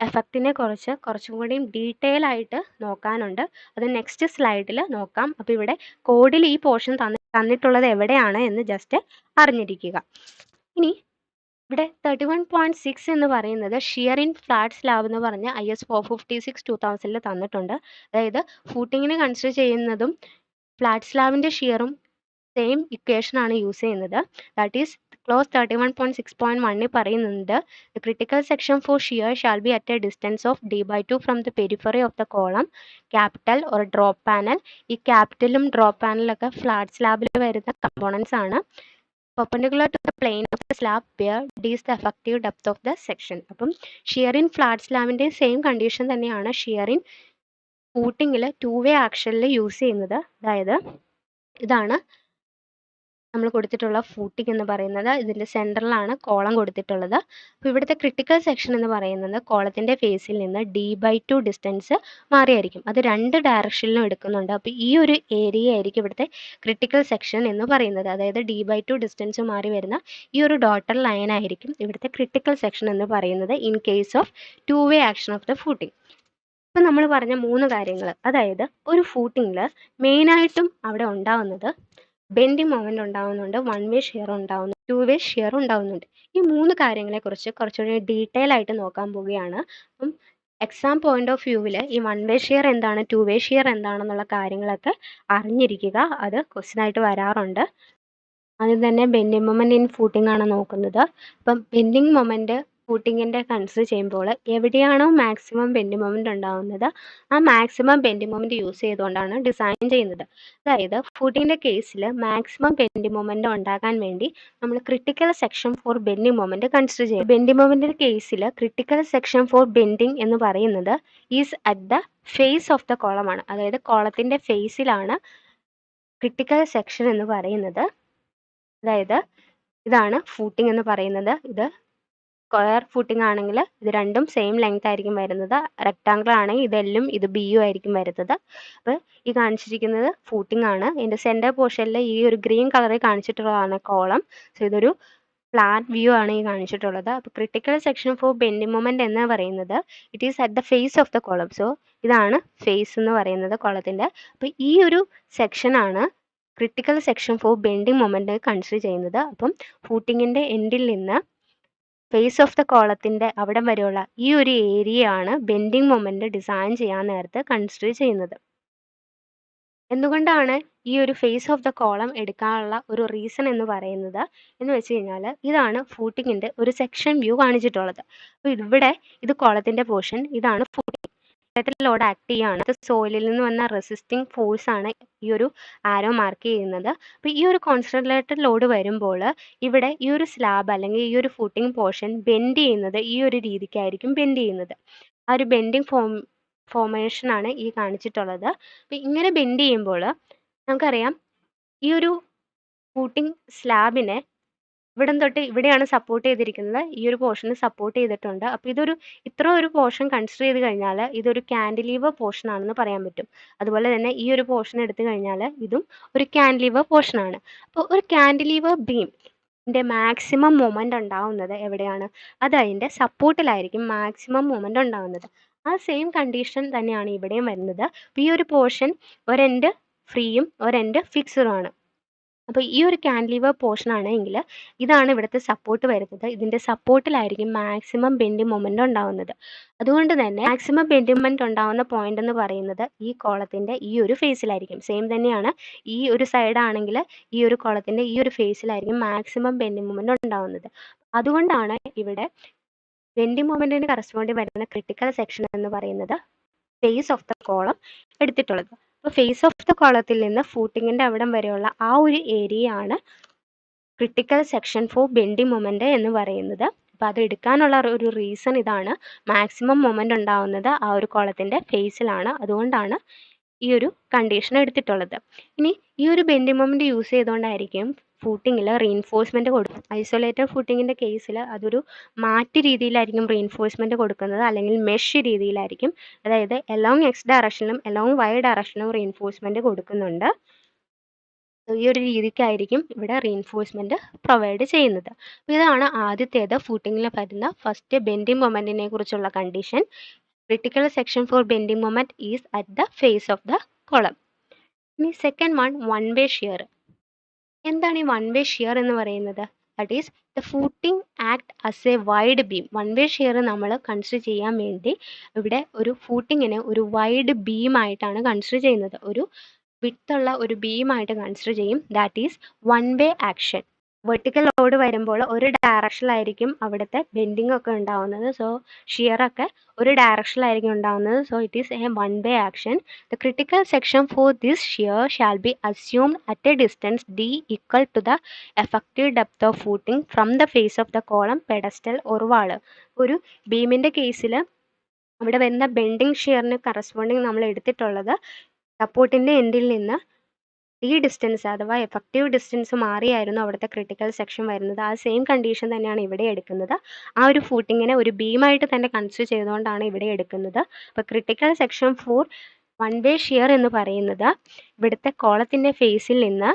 എഫക്റ്റിനെ കുറിച്ച് കുറച്ചും കൂടിയും ഡീറ്റെയിൽ ആയിട്ട് നോക്കാനുണ്ട്. അത് നെക്സ്റ്റ് സ്ലൈഡിൽ നോക്കാം. അപ്പോൾ ഇവിടെ കോഡിൽ ഈ പോർഷൻ തന്നിട്ടുള്ളത് എവിടെയാണ് എന്ന് ജസ്റ്റ് അറിഞ്ഞിരിക്കുക. ഇനി ഇവിടെ 31.6 എന്ന് പറയുന്നത് ഷിയർ ഇൻ ഫ്ലാറ്റ് സ്ലാബ് എന്ന് പറഞ്ഞ് IS 456 2000 തന്നിട്ടുണ്ട്. അതായത് ഫൂട്ടിങ്ങിന് കൺസിഡർ ചെയ്യുന്നതും ഫ്ലാറ്റ് സ്ലാബിൻ്റെ ഷിയറും സെയിം ഇക്വേഷനാണ് യൂസ് ചെയ്യുന്നത്. ദാറ്റ് ഈസ് ക്ലോസ് 31.6.1 പറയുന്നുണ്ട് the critical section four shear shall be at a distance of d/2 from the periphery of the column capital or drop panel. ഈ ക്യാപിറ്റലും ഡ്രോപ്പ് പാനലൊക്കെ ഫ്ലാറ്റ് സ്ലാബിൽ വരുന്ന കമ്പോണൻസ് ആണ്. perpendicular to the plane of the slab where d is the effective depth of the section. അപ്പം ഷിയർ ഇൻ ഫ്ലാറ്റ് സ്ലാബിൻ്റെ സെയിം കണ്ടീഷൻ തന്നെയാണ് ഷിയർ ഇൻ ഫൂട്ടിങ്ങിൽ ടു വേ ആക്ഷനിൽ യൂസ് ചെയ്യുന്നത്. അതായത് ഇതാണ് നമ്മൾ കൊടുത്തിട്ടുള്ള ഫൂട്ടിംഗ് എന്ന് പറയുന്നത്. ഇതിൻ്റെ സെൻറ്ററിലാണ് കോളം കൊടുത്തിട്ടുള്ളത്. അപ്പോൾ ഇവിടുത്തെ ക്രിട്ടിക്കൽ സെക്ഷൻ എന്ന് പറയുന്നത് കോളത്തിൻ്റെ ഫേസിൽ നിന്ന് d/2 ഡിസ്റ്റൻസ് മാറിയായിരിക്കും. അത് രണ്ട് ഡയറക്ഷനിലും എടുക്കുന്നുണ്ട്. അപ്പോൾ ഈ ഒരു ഏരിയ ആയിരിക്കും ഇവിടുത്തെ ക്രിട്ടിക്കൽ സെക്ഷൻ എന്ന് പറയുന്നത്. അതായത് d/2 ഡിസ്റ്റൻസ് മാറി വരുന്ന ഈ ഒരു ഡോട്ടർ ലൈൻ ആയിരിക്കും ഇവിടുത്തെ ക്രിട്ടിക്കൽ സെക്ഷൻ എന്ന് പറയുന്നത് in case of two way action of the footing. ഇപ്പം നമ്മൾ പറഞ്ഞ മൂന്ന് കാര്യങ്ങൾ, അതായത് ഒരു ഫൂട്ടിങ്ങിൽ മെയിനായിട്ടും അവിടെ ഉണ്ടാകുന്നത് ബെൻഡിങ് മൊമെൻ്റ് ഉണ്ടാകുന്നുണ്ട്, വൺ വേ ഷിയർ ഉണ്ടാകുന്നു, ടു വേ ഷിയർ ഉണ്ടാകുന്നുണ്ട്. ഈ മൂന്ന് കാര്യങ്ങളെക്കുറിച്ച് കുറച്ചുകൂടി ഡീറ്റെയിൽ ആയിട്ട് നോക്കാൻ പോവുകയാണ്. അപ്പം എക്സാം പോയിന്റ് ഓഫ് വ്യൂവിൽ ഈ വൺ വേ ഷിയർ എന്താണ്, ടു വേ ഷിയർ എന്താണെന്നുള്ള കാര്യങ്ങളൊക്കെ അറിഞ്ഞിരിക്കുക. അത് ക്വസ്റ്റ്യനായിട്ട് വരാറുണ്ട്. ആദ്യം തന്നെ ബെൻഡിങ് മൊമെൻ്റ് ഇൻ ഫൂട്ടിംഗ് ആണ് നോക്കുന്നത്. അപ്പം ബെൻഡിങ് മൊമെൻ്റ് ഫൂട്ടിങ്ങിൻ്റെ കൺസിഡർ ചെയ്യുമ്പോൾ എവിടെയാണോ മാക്സിമം ബെൻഡ് മൊമെൻ്റ് ഉണ്ടാകുന്നത് ആ മാക്സിമം ബെൻഡ് മൊമെൻ്റ് യൂസ് ചെയ്തുകൊണ്ടാണ് ഡിസൈൻ ചെയ്യുന്നത്. അതായത് ഫൂട്ടിങ്ങിൻ്റെ കേസിൽ മാക്സിമം ബെൻഡ് മൊമെൻ്റ് ഉണ്ടാകാൻ വേണ്ടി നമ്മൾ critical section for bending moment consider ചെയ്യും. ബെൻഡിങ് മൊമെൻ്റിൻ്റെ കേസിൽ ക്രിട്ടിക്കൽ സെക്ഷൻ ഫോർ ബെൻഡിങ് എന്ന് പറയുന്നത് is at the face of the കോളമാണ്. അതായത് കോളത്തിൻ്റെ ഫേസിലാണ് ക്രിട്ടിക്കൽ സെക്ഷൻ എന്ന് പറയുന്നത്. അതായത് ഇതാണ് ഫൂട്ടിംഗ് എന്ന് പറയുന്നത്. ഇത് സ്ക്വയർ ഫൂട്ടിംഗ് ആണെങ്കിൽ ഇത് രണ്ടും സെയിം ലെങ്ത് ആയിരിക്കും വരുന്നത്. റെക്ടാങ്കിൾ ആണെങ്കിൽ ഇത് എല്ലും ഇത് ബിയും ആയിരിക്കും വരുന്നത്. അപ്പോൾ ഈ കാണിച്ചിരിക്കുന്നത് ഫൂട്ടിംഗ് ആണ്. ഇതിൻ്റെ സെൻറ്റർ പോർഷനിൽ ഈ ഒരു ഗ്രീൻ കളറിൽ കാണിച്ചിട്ടുള്ളതാണ് കോളം. സോ ഇതൊരു പ്ലാൻ വ്യൂ ആണ് ഈ കാണിച്ചിട്ടുള്ളത്. അപ്പോൾ critical section for bending moment എന്ന് പറയുന്നത് it is at the face of the column. So ഇതാണ് ഫേസ് എന്ന് പറയുന്നത് കോളത്തിൻ്റെ. അപ്പോൾ ഈ ഒരു സെക്ഷനാണ് critical section for bending moment consider ചെയ്യുന്നത്. അപ്പം ഫൂട്ടിങ്ങിൻ്റെ എൻഡിൽ നിന്ന് ഫേസ് ഓഫ് ദ കോളത്തിൻ്റെ അവിടം വരെയുള്ള ഈ ഒരു ഏരിയ ആണ് ബെൻഡിങ് മൊമെൻ്റ് ഡിസൈൻ ചെയ്യാൻ നേരത്ത് കൺസിഡർ ചെയ്യുന്നത്. എന്തുകൊണ്ടാണ് ഈ ഒരു ഫേസ് ഓഫ് ദ കോളം എടുക്കാനുള്ള ഒരു റീസൺ എന്ന് പറയുന്നത് എന്ന് വെച്ച് കഴിഞ്ഞാൽ ഇതാണ് ഫൂട്ടിങ്ങിൻ്റെ ഒരു സെക്ഷൻ വ്യൂ കാണിച്ചിട്ടുള്ളത്. അപ്പോൾ ഇവിടെ ഇത് കോളത്തിൻ്റെ പോർഷൻ, ഇതാണ് ഫൂട്ടിങ്. ലോഡ് ആക്ട് ചെയ്യുകയാണ്. സോയിലിൽ നിന്ന് വന്ന റെസിസ്റ്റിംഗ് ഫോഴ്സ് ആണ് ഈ ഒരു ആരോ മാർക്ക് ചെയ്യുന്നത്. അപ്പോൾ ഈ ഒരു കോൺസെൻട്രേറ്റഡ് ലോഡ് വരുമ്പോൾ ഇവിടെ ഈ ഒരു സ്ലാബ് അല്ലെങ്കിൽ ഈ ഒരു ഫൂട്ടിംഗ് പോർഷൻ ബെൻഡ് ചെയ്യുന്നത് ഈ ഒരു രീതിക്കായിരിക്കും ബെൻഡ് ചെയ്യുന്നത്. ആ ഒരു ബെൻഡിങ് ഫോർമേഷനാണ് ഈ കാണിച്ചിട്ടുള്ളത്. അപ്പോൾ ഇങ്ങനെ ബെൻഡ് ചെയ്യുമ്പോൾ നമുക്കറിയാം ഈ ഒരു ഫൂട്ടിംഗ് സ്ലാബിനെ ഇവിടം തൊട്ട് ഇവിടെയാണ് സപ്പോർട്ട് ചെയ്തിരിക്കുന്നത്. ഈ ഒരു പോർഷന് സപ്പോർട്ട് ചെയ്തിട്ടുണ്ട്. അപ്പോൾ ഇത്ര ഒരു പോർഷൻ കൺസിഡർ ചെയ്ത് കഴിഞ്ഞാൽ ഇതൊരു കാൻഡിലീവർ പോർഷൻ ആണെന്ന് പറയാൻ പറ്റും. അതുപോലെ തന്നെ ഈ ഒരു പോർഷൻ എടുത്തു കഴിഞ്ഞാൽ ഇതും ഒരു കാൻഡിലീവർ പോർഷനാണ്. അപ്പോൾ ഒരു കാൻഡിലീവർ ബീമിൻ്റെ മാക്സിമം മൊമെൻ്റ് ഉണ്ടാവുന്നത് എവിടെയാണ്? അത് അതിൻ്റെ സപ്പോർട്ടിലായിരിക്കും മാക്സിമം മൊമെൻ്റ് ഉണ്ടാകുന്നത്. ആ സെയിം കണ്ടീഷൻ തന്നെയാണ് ഇവിടെയും വരുന്നത്. അപ്പോൾ ഈ ഒരു പോർഷൻ ഒരെൻഡ് ഫ്രീയും ഒരെൻഡ് ഫിക്സഡുമാണ്. അപ്പോൾ ഈ ഒരു കാൻഡിലീവർ പോർഷൻ ആണെങ്കിൽ ഇതാണ് ഇവിടുത്തെ സപ്പോർട്ട് വരുന്നത്. ഇതിൻ്റെ സപ്പോർട്ടിലായിരിക്കും മാക്സിമം ബെൻഡ് മൊമെൻ്റ് ഉണ്ടാകുന്നത്. അതുകൊണ്ട് തന്നെ മാക്സിമം ബെൻഡ് മൊമെൻ്റ് ഉണ്ടാകുന്ന പോയിന്റ് എന്ന് പറയുന്നത് ഈ കോളത്തിൻ്റെ ഈ ഒരു ഫേസിലായിരിക്കും. സെയിം തന്നെയാണ്. ഈ ഒരു സൈഡ് ആണെങ്കിൽ ഈ ഒരു കോളത്തിൻ്റെ ഈ ഒരു ഫേസിലായിരിക്കും മാക്സിമം ബെൻഡ് മൊമെൻ്റ് ഉണ്ടാകുന്നത്. അതുകൊണ്ടാണ് ഇവിടെ ബെൻഡിങ് മൊമെൻറ്റിന് കറസ്പോണ്ടിങ് വരുന്ന ക്രിട്ടിക്കൽ സെക്ഷൻ എന്ന് പറയുന്നത് ഫേസ് ഓഫ് ദ കോളം എടുത്തിട്ടുള്ളത്. അപ്പോൾ ഫേസ് ഓഫ് ദ കോളത്തിൽ നിന്ന് ഫൂട്ടിങ്ങിൻ്റെ അവിടം വരെയുള്ള ആ ഒരു ഏരിയ ആണ് critical section for bending moment എന്ന് പറയുന്നത്. അപ്പോൾ അത് എടുക്കാനുള്ള ഒരു റീസൺ ഇതാണ്. മാക്സിമം മൊമെൻ്റ് ഉണ്ടാവുന്നത് ആ ഒരു കോളത്തിൻ്റെ ഫേസിലാണ്. അതുകൊണ്ടാണ് ഈ ഒരു കണ്ടീഷൻ എടുത്തിട്ടുള്ളത്. ഇനി ഈ ഒരു ബെൻഡിങ് മൊമെൻ്റ് യൂസ് ചെയ്തുകൊണ്ടായിരിക്കും ഫൂട്ടിങ്ങിൽ റീഇൻഫോഴ്സ്മെൻറ്റ് കൊടുക്കും. ഐസൊലേറ്റഡ് ഫൂട്ടിങ്ങിൻ്റെ കേസിൽ അതൊരു മാറ്റ് രീതിയിലായിരിക്കും റീഇൻഫോഴ്സ്മെൻറ്റ് കൊടുക്കുന്നത്, അല്ലെങ്കിൽ മെഷ് രീതിയിലായിരിക്കും. അതായത് എലോങ് എക്സ് ഡയറക്ഷനിലും എലോങ് വൈ ഡയറക്ഷനിലും റീഇൻഫോഴ്സ്മെൻറ്റ് കൊടുക്കുന്നുണ്ട്. ഈ ഒരു രീതിക്കായിരിക്കും ഇവിടെ റീഇൻഫോഴ്സ്മെൻറ്റ് പ്രൊവൈഡ് ചെയ്യുന്നത്. അപ്പോൾ ഇതാണ് ആദ്യത്തേത് ഫൂട്ടിങ്ങിൽ വരുന്ന ഫസ്റ്റ് ബെൻഡിങ് മൊമെൻറ്റിനെ കുറിച്ചുള്ള condition. Critical section for bending moment is at the face of the column. ഇനി സെക്കൻഡ് വൺ വേ ഷിയർ. എന്താണ് ഈ വൺ വേ ഷിയർ എന്ന് പറയുന്നത്? That is the footing act as a wide beam. One way shear നമ്മൾ കൺസിഡർ ചെയ്യാൻ വേണ്ടി ഇവിടെ ഒരു ഫൂട്ടിങ്ങിനെ ഒരു വൈഡ് ബീമായിട്ടാണ് കൺസിഡർ ചെയ്യുന്നത്. ഒരു വിട്ടുള്ള ഒരു ബീമായിട്ട് കൺസിഡർ ചെയ്യും. That is one way action. Vertical load വരുമ്പോൾ ഒരു ഡയറക്ഷനിലായിരിക്കും അവിടുത്തെ ബെൻഡിങ് ഒക്കെ ഉണ്ടാവുന്നത്. സോ ഷിയറൊക്കെ ഒരു ഡയറക്ഷനിലായിരിക്കും ഉണ്ടാവുന്നത്. So it is A one way action. The critical section for this shear shall be assumed at a distance d equal to the effective depth of footing from the face of the column, pedestal or wall. ഒരു ബീമിൻ്റെ കേസിൽ അവിടെ വരുന്ന ബെൻഡിങ് ഷിയറിന് കറസ്പോണ്ടിങ് നമ്മൾ എടുത്തിട്ടുള്ളത് സപ്പോർട്ടിൻ്റെ എൻഡിൽ നിന്ന് ഈ ഡിസ്റ്റൻസ് അഥവാ എഫക്റ്റീവ് ഡിസ്റ്റൻസ് മാറിയായിരുന്നു അവിടുത്തെ ക്രിട്ടിക്കൽ സെക്ഷൻ വരുന്നത്. ആ സെയിം കണ്ടീഷൻ തന്നെയാണ് ഇവിടെ എടുക്കുന്നത്. ആ ഒരു ഫൂട്ടിങ്ങിനെ ഒരു ബീമായിട്ട് തന്നെ കൺസിഡർ ചെയ്തുകൊണ്ടാണ് ഇവിടെ എടുക്കുന്നത്. അപ്പോൾ critical section for one way shear എന്ന് പറയുന്നത് ഇവിടുത്തെ കോളത്തിൻ്റെ ഫേസിൽ നിന്ന്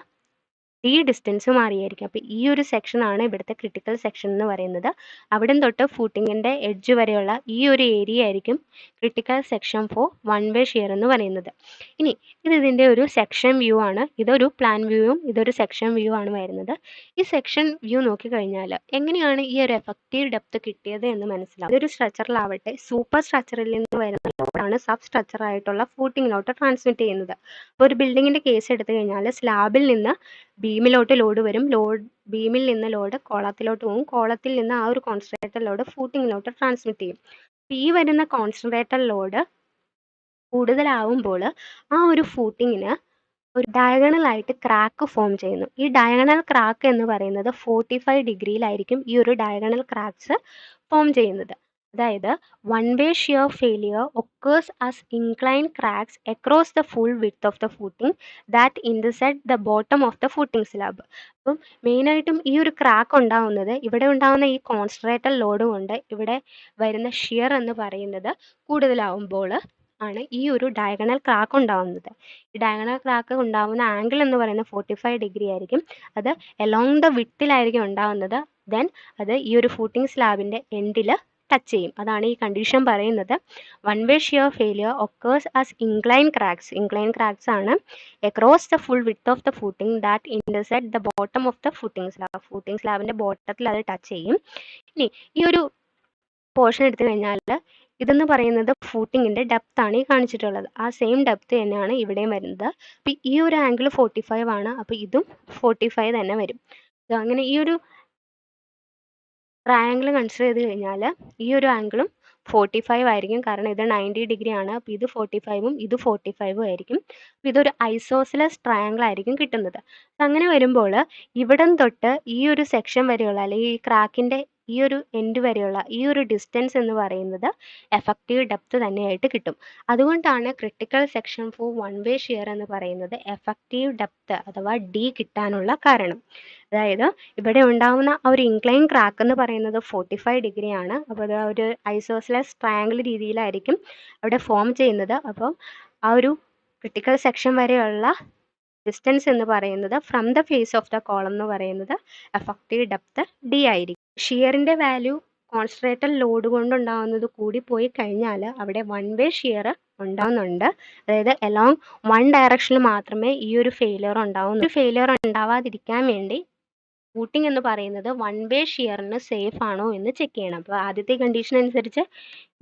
ഈ ഡിസ്റ്റൻസ് മാറിയായിരിക്കും. അപ്പോൾ ഈ ഒരു സെക്ഷനാണ് ഇവിടുത്തെ ക്രിട്ടിക്കൽ സെക്ഷൻ എന്ന് പറയുന്നത്. അവിടെ തൊട്ട് ഫൂട്ടിങ്ങിൻ്റെ എഡ്ജ് വരെയുള്ള ഈ ഒരു ഏരിയ ആയിരിക്കും critical section for one way shear എന്ന് പറയുന്നത്. ഇനി ഇതിൻ്റെ ഒരു സെക്ഷൻ വ്യൂ ആണ്. ഇതൊരു പ്ലാൻ വ്യൂവും ഇതൊരു സെക്ഷൻ വ്യൂ ആണ് വരുന്നത്. ഈ സെക്ഷൻ വ്യൂ നോക്കിക്കഴിഞ്ഞാൽ എങ്ങനെയാണ് ഈ ഒരു എഫക്റ്റീവ് ഡെപ്ത് കിട്ടിയത് എന്ന് മനസ്സിലാവും. ഇതൊരു സ്ട്രക്ചറിലാവട്ടെ സൂപ്പർ സ്ട്രക്ചറിൽ നിന്ന് വരുന്ന ലോഡാണ് സബ് സ്ട്രക്ചറായിട്ടുള്ള ഫൂട്ടിങ്ങിലോട്ട് ട്രാൻസ്മിറ്റ് ചെയ്യുന്നത്. അപ്പോൾ ഒരു ബിൽഡിങ്ങിൻ്റെ കേസ് എടുത്തു കഴിഞ്ഞാൽ സ്ലാബിൽ നിന്ന് ബി ബീമിലോട്ട് ലോഡ് വരും, ബീമിൽ നിന്ന് ലോഡ് കോളത്തിലോട്ട് പോകും, കോളത്തിൽ നിന്ന് ആ ഒരു കോൺസെൻട്രേറ്റഡ് ലോഡ് ഫൂട്ടിങ്ങിലോട്ട് ട്രാൻസ്മിറ്റ് ചെയ്യും. ഈ വരുന്ന കോൺസെൻട്രേറ്റഡ് ലോഡ് കൂടുതലാവുമ്പോൾ ആ ഒരു ഫൂട്ടിങ്ങിന് ഒരു ഡയഗണൽ ആയിട്ട് ക്രാക്ക് ഫോം ചെയ്യുന്നു. ഈ ഡയഗണൽ ക്രാക്ക് എന്ന് പറയുന്നത് 45 ഡിഗ്രിയിലായിരിക്കും ഈ ഒരു ഡയഗണൽ ക്രാക്സ് ഫോം ചെയ്യുന്നത്. അതായത് one way shear failure occurs as incline cracks across the full width of the footing that intersect the bottom of the footing slab. അപ്പം മെയിനായിട്ടും ഈ ഒരു ക്രാക്ക് ഉണ്ടാവുന്നത് ഇവിടെ ഉണ്ടാകുന്ന ഈ കോൺസെൻട്രേറ്റഡ് ലോഡ് കൊണ്ട് ഇവിടെ വരുന്ന ഷിയർ എന്ന് പറയുന്നത് കൂടുതലാവുമ്പോൾ ആണ് ഈ ഒരു ഡയഗണൽ ക്രാക്ക് ഉണ്ടാവുന്നത്. ഈ ഡയഗണൽ ക്രാക്ക് ഉണ്ടാവുന്ന ആംഗിൾ എന്ന് പറയുന്നത് 45 ഡിഗ്രി ആയിരിക്കും. അത് എലോങ് ദ വിഡ്ത്തിലായിരിക്കും ഉണ്ടാവുന്നത്. ദെൻ അത് ഈ ഒരു ഫൂട്ടിംഗ് സ്ലാബിൻ്റെ എൻഡിൽ ടച്ച് ചെയ്യും. അതാണ് ഈ കണ്ടീഷൻ പറയുന്നത്. One way shear failure occurs as incline cracks ആണ് across the full width of the footing that intersect the bottom of the footing സ്ലാബിൻ്റെ ബോട്ടത്തിൽ അത് ടച്ച് ചെയ്യും. ഇനി ഈ ഒരു പോർഷൻ എടുത്തു കഴിഞ്ഞാൽ ഇതെന്ന് പറയുന്നത് ഫൂട്ടിങ്ങിൻ്റെ ഡെപ്ത് ആണ് ഈ കാണിച്ചിട്ടുള്ളത്. ആ സെയിം ഡെപ്ത് തന്നെയാണ് ഇവിടെയും വരുന്നത്. അപ്പോൾ ഈ ഒരു ആംഗിൾ 45 ആണ്, അപ്പോൾ ഇതും 45 തന്നെ വരും. അങ്ങനെ ഈ ഒരു ട്രയാങ്കിൾ കൺസിഡർ ചെയ്ത് കഴിഞ്ഞാൽ ഈ ഒരു ആംഗിളും 45 ആയിരിക്കും, കാരണം ഇത് 90 ഡിഗ്രി ആണ്. അപ്പോൾ ഇത് 45ഉം ഇത് 45ഉം ആയിരിക്കും. അപ്പോൾ ഇതൊരു ഐസോസിലസ് ട്രയാങ്കിൾ ആയിരിക്കും കിട്ടുന്നത്. അങ്ങനെ വരുമ്പോൾ ഇവിടം തൊട്ട് ഈ ഒരു സെക്ഷൻ വരെയുള്ള അല്ലെങ്കിൽ ഈ ക്രാക്കിൻ്റെ ഈ ഒരു എൻഡ് വരെയുള്ള ഈ ഒരു ഡിസ്റ്റൻസ് എന്ന് പറയുന്നത് എഫക്റ്റീവ് ഡെപ്ത് തന്നെയായിട്ട് കിട്ടും. അതുകൊണ്ടാണ് critical section for one way shear എന്ന് പറയുന്നത് എഫക്റ്റീവ് ഡെപ്ത് അഥവാ ഡി കിട്ടാനുള്ള കാരണം. അതായത് ഇവിടെ ഉണ്ടാകുന്ന ആ ഒരു ഇൻക്ലൈൻ ക്രാക്ക് എന്ന് പറയുന്നത് 45 ഡിഗ്രി ആണ്. അപ്പോൾ അത് ഒരു ഐസോസിലസ് ട്രയാങ്കിൾ രീതിയിലായിരിക്കും അവിടെ ഫോം ചെയ്യുന്നത്. അപ്പോൾ ആ ഒരു ക്രിട്ടിക്കൽ സെക്ഷൻ വരെയുള്ള ഡിസ്റ്റൻസ് എന്ന് പറയുന്നത് from the face of the column എന്ന് പറയുന്നത് എഫക്റ്റീവ് ഡെപ്ത് ഡി ആയിരിക്കും. ഷിയറിൻ്റെ വാല്യൂ കോൺസെൻട്രേറ്റഡ് ലോഡ് കൊണ്ടുണ്ടാകുന്നത് കൂടിപ്പോയി കഴിഞ്ഞാൽ അവിടെ വൺ വേ ഷിയർ ഉണ്ടാകുന്നുണ്ട്. അതായത് എലോങ് വൺ ഡയറക്ഷനിൽ മാത്രമേ ഈ ഒരു ഫെയിലിയർ ഉണ്ടാവുന്നു. ഒരു ഫെയിലിയർ ഉണ്ടാവാതിരിക്കാൻ വേണ്ടി ഫൂട്ടിംഗ് എന്ന് പറയുന്നത് വൺ വേ ഷിയറിന് സേഫ് ആണോ എന്ന് ചെക്ക് ചെയ്യണം. അപ്പോൾ ആദ്യത്തെ കണ്ടീഷൻ അനുസരിച്ച്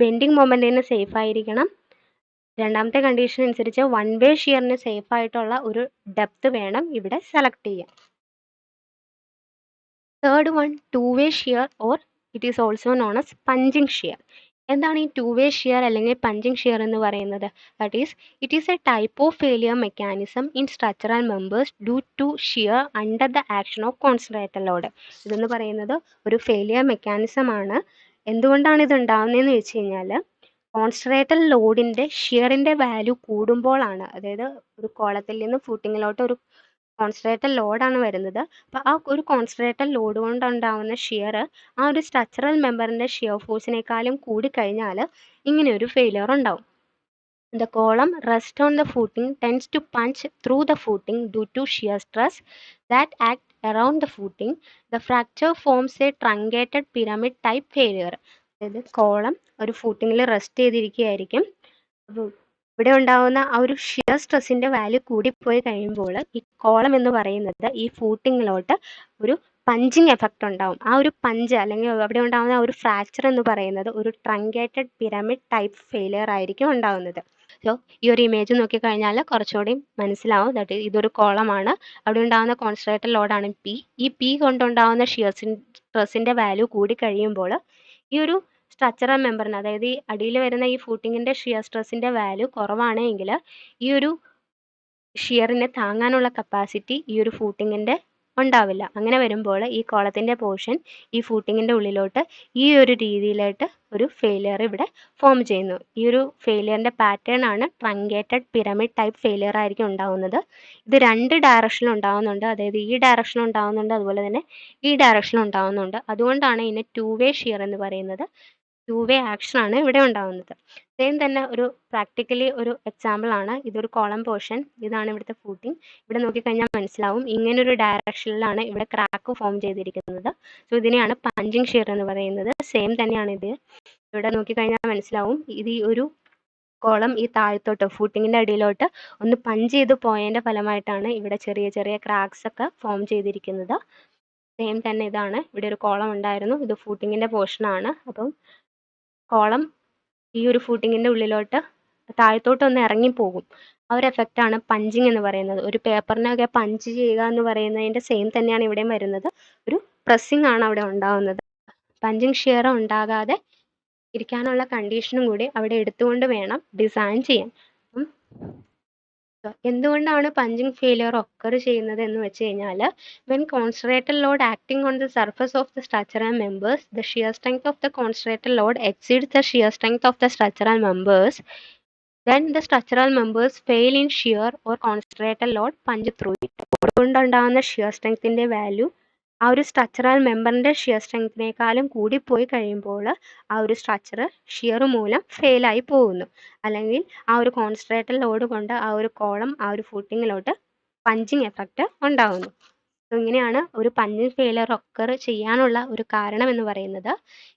ബെൻഡിങ് മൊമെൻറ്റിന് സേഫ് ആയിരിക്കണം. രണ്ടാമത്തെ കണ്ടീഷൻ അനുസരിച്ച് വൺ വേ ഷിയറിന് സേഫ് ആയിട്ടുള്ള ഒരു ഡെപ്ത് വേണം ഇവിടെ സെലക്ട് ചെയ്യാൻ. Third one, two way shear or it is also known as punching shear. എന്താണ് ഈ ടു വേ ഷിയർ അല്ലെങ്കിൽ പഞ്ചിങ് ഷിയർ എന്ന് പറയുന്നത്? That is it is a type of failure mechanism in structural members due to shear under the action of concentrated load. ഇതെന്ന് പറയുന്നത് ഒരു ഫെയിലിയർ മെക്കാനിസം ആണ്. എന്തുകൊണ്ടാണ് ഇത് ഉണ്ടാകുന്നതെന്ന് വെച്ച് കഴിഞ്ഞാൽ കോൺസെൻട്രേറ്റഡ് ലോഡിൻ്റെ ഷിയറിൻ്റെ വാല്യൂ കൂടുമ്പോഴാണ്, അതായത് ഒരു കോളത്തിൽ നിന്ന് ഫൂട്ടിങ്ങിലോട്ട് ഒരു കോൺസെൻട്രേറ്റഡ് ലോഡാണ് വരുന്നത്. അപ്പോൾ ആ ഒരു കോൺസെൻട്രേറ്റഡ് ലോഡ് കൊണ്ടുണ്ടാകുന്ന ഷിയർ ആ ഒരു സ്ട്രക്ചറൽ മെമ്പറിൻ്റെ ഷിയർ ഫോഴ്സിനേക്കാളും കൂടിക്കഴിഞ്ഞാൽ ഇങ്ങനെ ഒരു ഫെയിലിയർ ഉണ്ടാവും. The column rests on the footing tends to punch through the footing due to shear stress that act around the footing. The fracture forms a truncated pyramid type failure. അതായത് കോളം ഒരു ഫൂട്ടിങ്ങിൽ റെസ്റ്റ് ചെയ്തിരിക്കുകയായിരിക്കും. അപ്പോൾ ഇവിടെ ഉണ്ടാകുന്ന ആ ഒരു ഷിയർ സ്ട്രെസ്സിൻ്റെ വാല്യൂ കൂടിപ്പോയി കഴിയുമ്പോൾ ഈ കോളം എന്ന് പറയുന്നത് ഈ ഫൂട്ടിങ്ങിലോട്ട് ഒരു പഞ്ചിങ് എഫക്റ്റ് ഉണ്ടാവും. ആ ഒരു പഞ്ച് അല്ലെങ്കിൽ അവിടെ ഉണ്ടാകുന്ന ഒരു ഫ്രാക്ചർ എന്ന് പറയുന്നത് ഒരു ട്രങ്കേറ്റഡ് പിരമിഡ് ടൈപ്പ് ഫെയിലിയർ ആയിരിക്കും ഉണ്ടാകുന്നത്. സോ ഈ ഒരു ഇമേജ് നോക്കിക്കഴിഞ്ഞാൽ കുറച്ചുകൂടി മനസ്സിലാവും. ദാറ്റ് ഇതൊരു കോളമാണ്, അവിടെ ഉണ്ടാകുന്ന കോൺസെൻട്രേറ്റഡ് ലോഡാണ് പി. ഈ പി കൊണ്ടുണ്ടാകുന്ന ഷിയർ സ്ട്രെസ്സിൻ്റെ വാല്യൂ കൂടി കഴിയുമ്പോൾ ഈ ഒരു സ്ട്രക്ചറൽ മെമ്പറിന്, അതായത് ഈ അടിയിൽ വരുന്ന ഈ ഫൂട്ടിങ്ങിൻ്റെ ഷിയർ സ്ട്രെസ്സിൻ്റെ വാല്യൂ കുറവാണെങ്കിൽ ഈ ഒരു ഷിയറിനെ താങ്ങാനുള്ള കപ്പാസിറ്റി ഈ ഒരു ഫൂട്ടിങ്ങിൻ്റെ ഉണ്ടാവില്ല. അങ്ങനെ വരുമ്പോൾ ഈ കോളത്തിൻ്റെ പോർഷൻ ഈ ഫൂട്ടിങ്ങിൻ്റെ ഉള്ളിലോട്ട് ഈ ഒരു രീതിയിലായിട്ട് ഒരു ഫെയിലിയർ ഇവിടെ ഫോം ചെയ്യുന്നു. ഈ ഒരു ഫെയിലിയറിൻ്റെ പാറ്റേൺ ആണ് ട്രങ്കേറ്റഡ് പിരമിഡ് ടൈപ്പ് ഫെയിലിയർ ആയിരിക്കും ഉണ്ടാകുന്നത്. ഇത് രണ്ട് ഡയറക്ഷനിൽ ഉണ്ടാകുന്നുണ്ട്, അതായത് ഈ ഡയറക്ഷനിൽ ഉണ്ടാകുന്നുണ്ട്, അതുപോലെ തന്നെ ഈ ഡയറക്ഷനിൽ ഉണ്ടാകുന്നുണ്ട്. അതുകൊണ്ടാണ് ഇതിനെ ടു വേ ഷിയർ എന്ന് പറയുന്നത്. ടു വേ ആക്ഷൻ ആണ് ഇവിടെ ഉണ്ടാകുന്നത്. സെയിം തന്നെ ഒരു പ്രാക്ടിക്കലി ഒരു എക്സാമ്പിൾ ആണ്. ഇതൊരു കോളം പോർഷൻ, ഇതാണ് ഇവിടുത്തെ ഫൂട്ടിങ്. ഇവിടെ നോക്കിക്കഴിഞ്ഞാൽ മനസ്സിലാവും ഇങ്ങനൊരു ഡയറക്ഷനിലാണ് ഇവിടെ ക്രാക്ക് ഫോം ചെയ്തിരിക്കുന്നത്. സോ ഇതിനെയാണ് പഞ്ചിങ് ഷിയർ എന്ന് പറയുന്നത്. സെയിം തന്നെയാണ് ഇത്. ഇവിടെ നോക്കിക്കഴിഞ്ഞാൽ മനസ്സിലാവും ഇത് ഈ ഒരു കോളം ഈ താഴത്തോട്ട് ഫൂട്ടിങ്ങിൻ്റെ അടിയിലോട്ട് ഒന്ന് പഞ്ച് ചെയ്ത് പോയതിൻ്റെ ഫലമായിട്ടാണ് ഇവിടെ ചെറിയ ചെറിയ ക്രാക്സ് ഒക്കെ ഫോം ചെയ്തിരിക്കുന്നത്. സെയിം തന്നെ ഇതാണ്, ഇവിടെ ഒരു കോളം ഉണ്ടായിരുന്നു, ഇത് ഫൂട്ടിങ്ങിൻ്റെ പോർഷനാണ്. അപ്പം കോളം ഈ ഒരു ഫൂട്ടിങ്ങിൻ്റെ ഉള്ളിലോട്ട് താഴത്തോട്ടൊന്ന് ഇറങ്ങിപ്പോകും. ആ ഒരു എഫക്റ്റാണ് പഞ്ചിങ് എന്ന് പറയുന്നത്. ഒരു പേപ്പറിനൊക്കെ പഞ്ച് ചെയ്യുക എന്ന് പറയുന്നതിൻ്റെ സെയിം തന്നെയാണ് ഇവിടെയും വരുന്നത്. ഒരു പ്രസ്സിങ് ആണ് അവിടെ ഉണ്ടാകുന്നത്. പഞ്ചിങ് ഷിയർ ഉണ്ടാകാതെ ഇരിക്കാനുള്ള കണ്ടീഷനും കൂടി അവിടെ എടുത്തുകൊണ്ട് വേണം ഡിസൈൻ ചെയ്യാൻ. എന്തുകൊണ്ടാണ് പഞ്ചിങ് ഫെയിലിയർ ഒക്കർ ചെയ്യുന്നത് എന്ന് വെച്ച് കഴിഞ്ഞാൽ, when concentrated load acting on the surface of the structural members, the shear strength of the concentrated load exceeds the shear strength of the structural members, then the structural members fail in shear or concentrated load punch through it. കൊണ്ടുണ്ടാകുന്ന ഷിയർ സ്ട്രെങ്ത്തിൻ്റെ വാല്യൂ ആ ഒരു സ്ട്രക്ചറൽ മെമ്പറിൻ്റെ ഷിയർ സ്ട്രെങ്ത്തിനേക്കാളും കൂടിപ്പോയി കഴിയുമ്പോൾ ആ ഒരു സ്ട്രക്ചർ ഷിയർ മൂലം ഫെയിലായി പോകുന്നു. അല്ലെങ്കിൽ ആ ഒരു കോൺസെൻട്രേറ്റഡ് ലോഡ് കൊണ്ട് ആ ഒരു കോളം ആ ഒരു ഫൂട്ടിങ്ങിലോട്ട് പഞ്ചിങ് എഫക്റ്റ് ഉണ്ടാകുന്നു. ഇങ്ങനെയാണ് ഒരു പഞ്ചിങ് ഫെയിലിയർ ഒക്കർ ചെയ്യാനുള്ള ഒരു കാരണം എന്ന് പറയുന്നത്.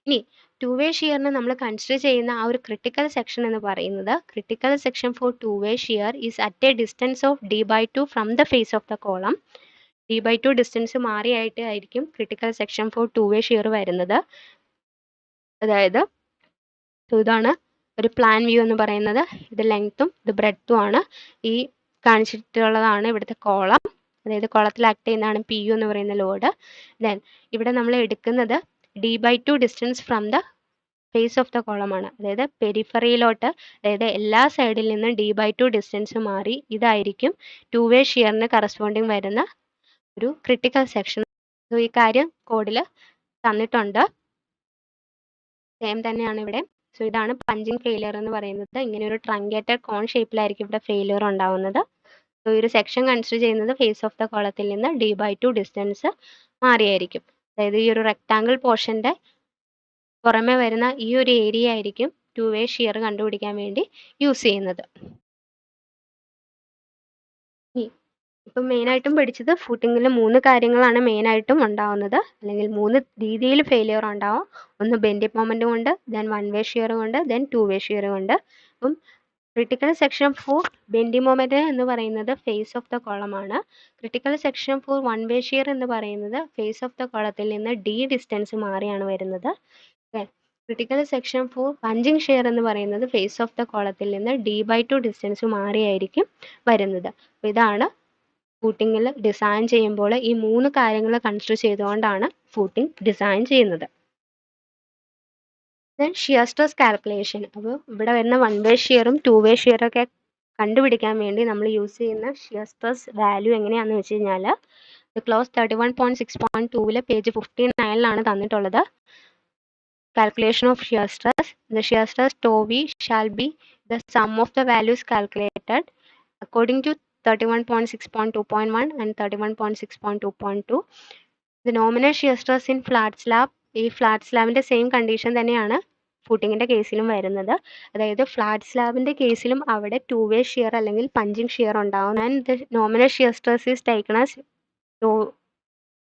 ഇനി ടു വേ ഷിയറിന് നമ്മൾ കൺസിഡർ ചെയ്യുന്ന ആ ഒരു ക്രിട്ടിക്കൽ സെക്ഷൻ എന്ന് പറയുന്നത്, critical section for two way shear is at a distance of d/2 from the face of the column. d/2 distance മാറിയായിട്ട് ആയിരിക്കും critical section for two way shear വരുന്നത്. അതായത് ഇതാണ് ഒരു പ്ലാൻ വ്യൂ എന്ന് പറയുന്നത്. ഇത് ലെങ്ത്തും ഇത് ബ്രെഡ്ത്തും ആണ്. ഈ കാണിച്ചിട്ടുള്ളതാണ് ഇവിടുത്തെ കോളം. അതായത് കോളത്തിൽ ആക്ട് ചെയ്യുന്നതാണ് പി യു എന്ന് പറയുന്ന ലോഡ്. ദെൻ ഇവിടെ നമ്മൾ എടുക്കുന്നത് d/2 distance from the face of the കോളമാണ്. അതായത് പെരിഫറിയിലോട്ട്, അതായത് എല്ലാ സൈഡിൽ നിന്നും d/2 ഡിസ്റ്റൻസ് മാറി ഇതായിരിക്കും ടു വേ ഷിയറിന് കറസ്പോണ്ടിങ് വരുന്ന ഒരു ക്രിട്ടിക്കൽ സെക്ഷൻ. ഈ കാര്യം കോഡിൽ തന്നിട്ടുണ്ട്. സെയിം തന്നെയാണ് ഇവിടെ. സോ ഇതാണ് പഞ്ചിങ് ഫെയിലിയർ എന്ന് പറയുന്നത്. ഇങ്ങനെ ഒരു ട്രങ്കേറ്റഡ് കോൺ ഷേപ്പിലായിരിക്കും ഇവിടെ ഫെയിലിയർ ഉണ്ടാവുന്നത്. സോ ഈ ഒരു സെക്ഷൻ കൺസിഡർ ചെയ്യുന്നത് ഫേസ് ഓഫ് ദ കോളത്തിൽ നിന്ന് d/2 ഡിസ്റ്റൻസ് മാറിയായിരിക്കും. അതായത് ഈ ഒരു റെക്ടാങ്കിൾ പോർഷൻ്റെ പുറമെ വരുന്ന ഈ ഒരു ഏരിയ ആയിരിക്കും ടു വേ ഷിയർ കണ്ടുപിടിക്കാൻ വേണ്ടി യൂസ് ചെയ്യുന്നത്. ഇപ്പം മെയിനായിട്ടും പഠിച്ചത് ഫൂട്ടിങ്ങിൽ 3 കാര്യങ്ങളാണ് മെയിനായിട്ടും ഉണ്ടാവുന്നത്, അല്ലെങ്കിൽ 3 രീതിയിൽ ഫെയിലിയർ ഉണ്ടാവും. ഒന്ന് ബെൻഡിങ് മൊമെൻ്റ് കൊണ്ട്, ദെൻ വൺ വേ ഷിയർ കൊണ്ട്, ദെൻ ടു വേ ഷിയർ കൊണ്ട്. അപ്പം critical section for bending moment എന്ന് പറയുന്നത് ഫേസ് ഓഫ് ദ കോളമാണ്. Critical section for one way shear എന്ന് പറയുന്നത് ഫേസ് ഓഫ് ദ കോളത്തിൽ നിന്ന് d ഡിസ്റ്റൻസ് മാറിയാണ് വരുന്നത്. Critical section for punching shear എന്ന് പറയുന്നത് ഫേസ് ഓഫ് ദ കോളത്തിൽ നിന്ന് d/2 ഡിസ്റ്റൻസ് മാറിയായിരിക്കും വരുന്നത്. അപ്പോൾ ഇതാണ് ഫൂട്ടിങ്ങിൽ ഡിസൈൻ ചെയ്യുമ്പോൾ ഈ 3 കാര്യങ്ങൾ കൺസിഡർ ചെയ്തുകൊണ്ടാണ് ഫൂട്ടിങ് ഡിസൈൻ ചെയ്യുന്നത്. Then shear stress calculation. അപ്പോൾ ഇവിടെ വരുന്ന വൺ വേ ഷിയറും ടു വേ ഷിയറൊക്കെ കണ്ടുപിടിക്കാൻ വേണ്ടി നമ്മൾ യൂസ് ചെയ്യുന്ന ഷിയർ സ്ട്രെസ് വാല്യൂ എങ്ങനെയാണെന്ന് വെച്ച് കഴിഞ്ഞാൽ, ക്ലോസ് 31.6.2 പേജ് 59 തന്നിട്ടുള്ളത്. Calculation of shear stress. The shear stress tau v shall be the sum of the values calculated according to 31.6.2.1 and 31.6.2.2. The nominal shear stress in flat slab. ഈ ഫ്ലാറ്റ് സ്ലാബിൻ്റെ സെയിം കണ്ടീഷൻ തന്നെയാണ് ഫൂട്ടിങ്ങിൻ്റെ കേസിലും വരുന്നത്. അതായത് ഫ്ലാറ്റ് സ്ലാബിൻ്റെ കേസിലും അവിടെ ടു വേ ഷിയർ അല്ലെങ്കിൽ പഞ്ചിങ് ഷിയർ ഉണ്ടാവും. And the nominal shear stress is taken as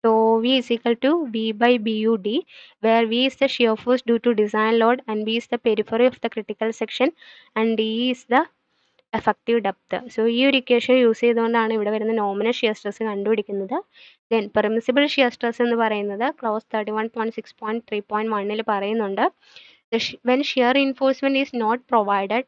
tau v is equal to V/BUD, where V is the shear force due to design load and B is the periphery of the critical section and D is the effective depth. So ഈ ഒരു ഇക്വേഷൻ യൂസ് ചെയ്തുകൊണ്ടാണ് ഇവിടെ വരുന്ന നോമിനൽ ഷിയർ സ്ട്രെസ് കണ്ടുപിടിക്കുന്നത്. ദെൻ പെർമിസിബിൾ ഷിയർ സ്ട്രെസ് എന്ന് പറയുന്നത് ക്ലോസ് 31.6.3.1 പറയുന്നുണ്ട്. When shear reinforcement is not provided,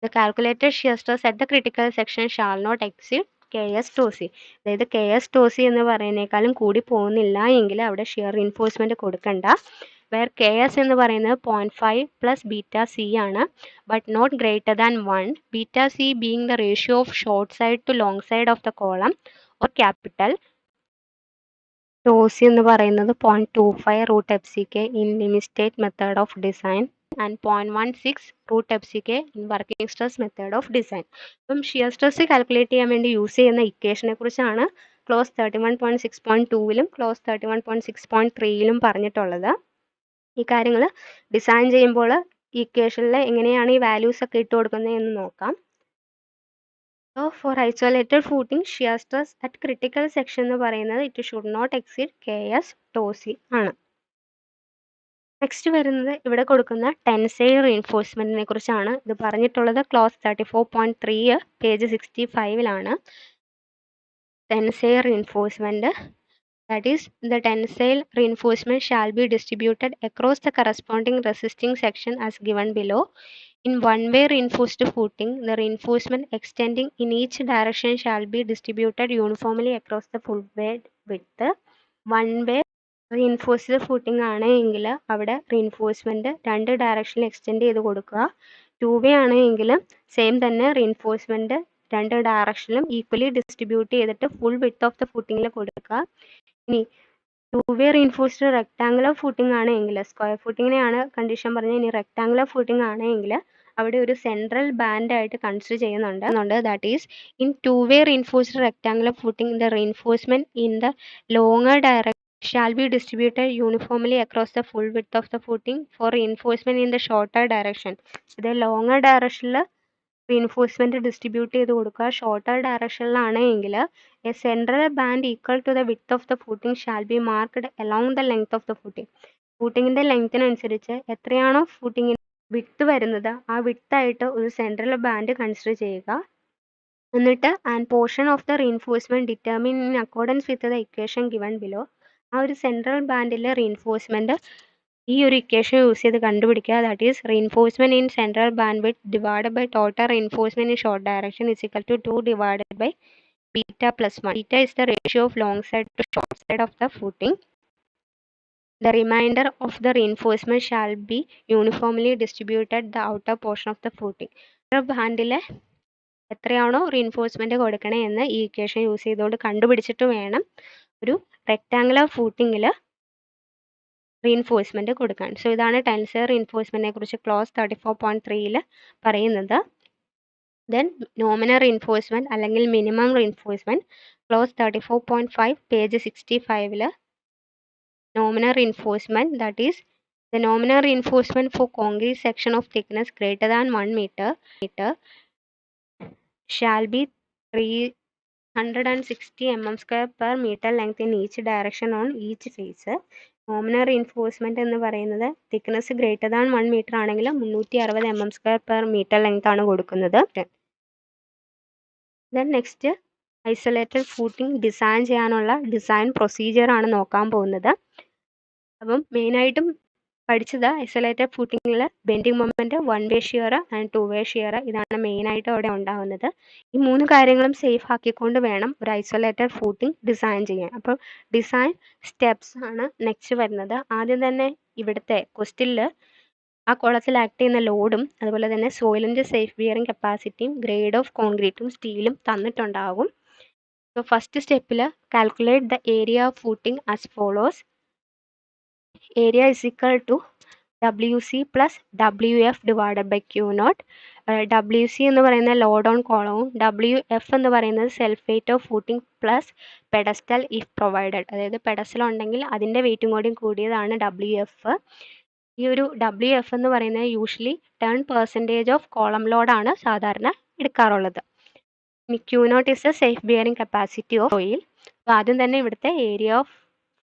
the calculated shear stress at the critical section shall not exceed KS tau c. അതായത് KS tau c എന്ന് പറയുന്നതിനേക്കാളും കൂടി പോകുന്നില്ല എങ്കിൽ അവിടെ ഷിയർ റീൻഫോഴ്സ്മെൻറ്റ് കൊടുക്കണ്ട. വേർ KS എന്ന് പറയുന്നത് 0.5 പ്ലസ് ബീറ്റ സി ആണ്, but not greater than 1. Beta C being the ratio of short side to long side of the column or capital. tau c എന്ന് പറയുന്നത് 0.25 root FCK in limit state method of design and 0.16 root FCK in working stress method of design. അപ്പം ഷിയർ സ്ട്രെസ് കാൽക്കുലേറ്റ് ചെയ്യാൻ വേണ്ടി യൂസ് ചെയ്യുന്ന ഇക്വേഷനെ കുറിച്ചാണ് ക്ലോസ് 31.6.2 ക്ലോസ് 31.6.3 പറഞ്ഞിട്ടുള്ളത്. ഈ കാര്യങ്ങൾ ഡിസൈൻ ചെയ്യുമ്പോൾ ഈ ഇക്വേഷനിൽ എങ്ങനെയാണ് ഈ വാല്യൂസ് ഒക്കെ ഇട്ട് കൊടുക്കുന്നത് എന്ന് നോക്കാം. So for isolated footing, shear stress at critical section എന്ന് പറയുന്നത് it should not exceed KS tau c ആണ്. നെക്സ്റ്റ് വരുന്നത് ഇവിടെ കൊടുക്കുന്ന ടെൻസൈൽ റീൻഫോഴ്സ്മെൻറ്റിനെ കുറിച്ചാണ്. ഇത് പറഞ്ഞിട്ടുള്ളത് close 34.3 page 65 tensile reinforcement. That is, the tensile reinforcement shall be distributed across the corresponding resisting section as given below. In one-way reinforced footing, the reinforcement extending in each direction shall be distributed uniformly across the full bed width. One-way reinforced footing ആണ് എങ്കിൽ അവിടെ റീഇൻഫോഴ്സ്മെൻറ്റ് രണ്ട് ഡയറക്ഷനിൽ എക്സ്റ്റെൻഡ് ചെയ്ത് കൊടുക്കുക. ടു വേ ആണ് എങ്കിൽ സെയിം തന്നെ റീഇൻഫോഴ്സ്മെൻറ്റ് രണ്ട് ഡയറക്ഷനിലും ഈക്വലി ഡിസ്ട്രിബ്യൂട്ട് ചെയ്തിട്ട് ഫുൾ വിഡ്ത്ത് ഓഫ് ദ ഫൂട്ടിങ്ങിൽ കൊടുക്കുക. ഇനി to way reinforced rectangular footing ആണ് എങ്കിൽ, സ്ക്വയർ ഫൂട്ടിങ്ങിനെയാണ് കണ്ടീഷൻ പറഞ്ഞത്, ഇനി റെക്ടാങ്കുലർ ഫൂട്ടിംഗ് ആണ് എങ്കിൽ അവിടെ ഒരു സെൻട്രൽ ബാൻഡ് ആയിട്ട് കൺസിഡർ ചെയ്യുന്നുണ്ട്. That is in to way reinforced rectangular footing the reinforcement in the longer direction shall be distributed uniformly across the full width of the footing for reinforcement in the shorter direction. ഇത് ലോങ്ങർ ഡയറക്ഷനിൽ റീഇൻഫോഴ്സ്മെൻറ്റ് ഡിസ്ട്രിബ്യൂട്ട് ചെയ്ത് കൊടുക്കുക. ഷോർട്ടർ ഡയറക്ഷനിലാണ് എങ്കിൽ a central band equal to the width of the footing shall be marked along the length of the footing. ഫൂട്ടിങ്ങിൻ്റെ ലെങ്ത്തിനനുസരിച്ച് എത്രയാണോ ഫൂട്ടിങ്ങിന് വിഡ്ത്ത് വരുന്നത് ആ വിഡ്ത്തായിട്ട് ഒരു സെൻട്രൽ ബാൻഡ് കൺസിഡർ ചെയ്യുക. എന്നിട്ട് and portion of the reinforcement determine in accordance with the equation given below. ആ ഒരു സെൻട്രൽ ബാൻഡിലെ റീഇൻഫോഴ്സ്മെൻറ്റ് ഈ ഒരു ഇക്വേഷൻ യൂസ് ചെയ്ത് കണ്ടുപിടിക്കുക. That is reinforcement in central band with divided by total reinforcement in short direction is equal to 2 divided by beta plus 1. Beta is the ratio of long side to short side of the footing. The remainder of the reinforcement shall be uniformly distributed the outer portion of the footing. ബാൻഡിൽ എത്രയാണോ റീഇൻഫോഴ്സ്മെൻറ്റ് കൊടുക്കണേ എന്ന് ഈ ഇക്വേഷൻ യൂസ് ചെയ്തുകൊണ്ട് കണ്ടുപിടിച്ചിട്ട് വേണം ഒരു റെക്ടാങ്കുലർ ഫൂട്ടിങ്ങിൽ റീഇൻഫോഴ്സ്മെൻറ്റ് കൊടുക്കാൻ. സോ ഇതാണ് ടെൻസൈൽ റീഇൻഫോഴ്സ്മെൻറ്റിനെ കുറിച്ച് ക്ലോസ് 34.3 പറയുന്നത്. ദെൻ നോമിനൽ റീഇൻഫോഴ്സ്മെൻറ്റ് അല്ലെങ്കിൽ minimum reinforcement close 34.5 page 65 nominal reinforcement that is the nominal reinforcement four concrete section of thickness greater than 1 meter shall be 360 mm² per meter length in each direction on each face. Nominal reinforcement എന്ന് പറയുന്നത് തിക്നെസ് ഗ്രേറ്റർ ദാൻ 1 meter ആണെങ്കിൽ 360 mm² per meter ലെങ്ത് ആണ് കൊടുക്കുന്നത്. Then next isolated footing design ചെയ്യാനുള്ള ഡിസൈൻ പ്രൊസീജിയർ ആണ് നോക്കാൻ പോകുന്നത്. അപ്പം മെയിനായിട്ടും പഠിച്ചത് ഐസൊലേറ്റഡ് ഫൂട്ടിങ്ങിൽ bending moment, one way shear and two way shear, ഇതാണ് മെയിനായിട്ട് അവിടെ ഉണ്ടാകുന്നത്. ഈ മൂന്ന് കാര്യങ്ങളും സേഫ് ആക്കിക്കൊണ്ട് വേണം ഒരു ഐസൊലേറ്റഡ് ഫൂട്ടിംഗ് ഡിസൈൻ ചെയ്യാൻ. അപ്പോൾ ഡിസൈൻ സ്റ്റെപ്സ് ആണ് നെക്സ്റ്റ് വരുന്നത്. ആദ്യം തന്നെ ഇവിടുത്തെ ക്വസ്റ്റ്യനിൽ ആ കുളത്തിൽ ആക്ട് ചെയ്യുന്ന ലോഡും അതുപോലെ തന്നെ സോയിലിൻ്റെ സേഫ് ബിയറിംഗ് കപ്പാസിറ്റിയും ഗ്രേഡ് ഓഫ് കോൺക്രീറ്റും സ്റ്റീലും തന്നിട്ടുണ്ടാകും. സോ ഫസ്റ്റ് സ്റ്റെപ്പിൽ calculate the area of footing as follows. Area is equal to WC plus WF divided by Q0. WC എന്ന് പറയുന്ന ലോഡ് ഓൺ കോളവും WF എന്ന് പറയുന്നത് self weight of footing plus pedestal if provided. അതായത് പെഡസ്റ്റൽ ഉണ്ടെങ്കിൽ അതിൻ്റെ വെയിറ്റും കൂടിയും കൂടിയതാണ് WF. ഈ ഒരു WF എന്ന് പറയുന്നത് യൂഷ്വലി 10% ഓഫ് കോളം ലോഡാണ് സാധാരണ എടുക്കാറുള്ളത്. ഇനി Q0 is the safe bearing capacity of oil. അപ്പോൾ ആദ്യം തന്നെ ഇവിടുത്തെ ഏരിയ ഓഫ്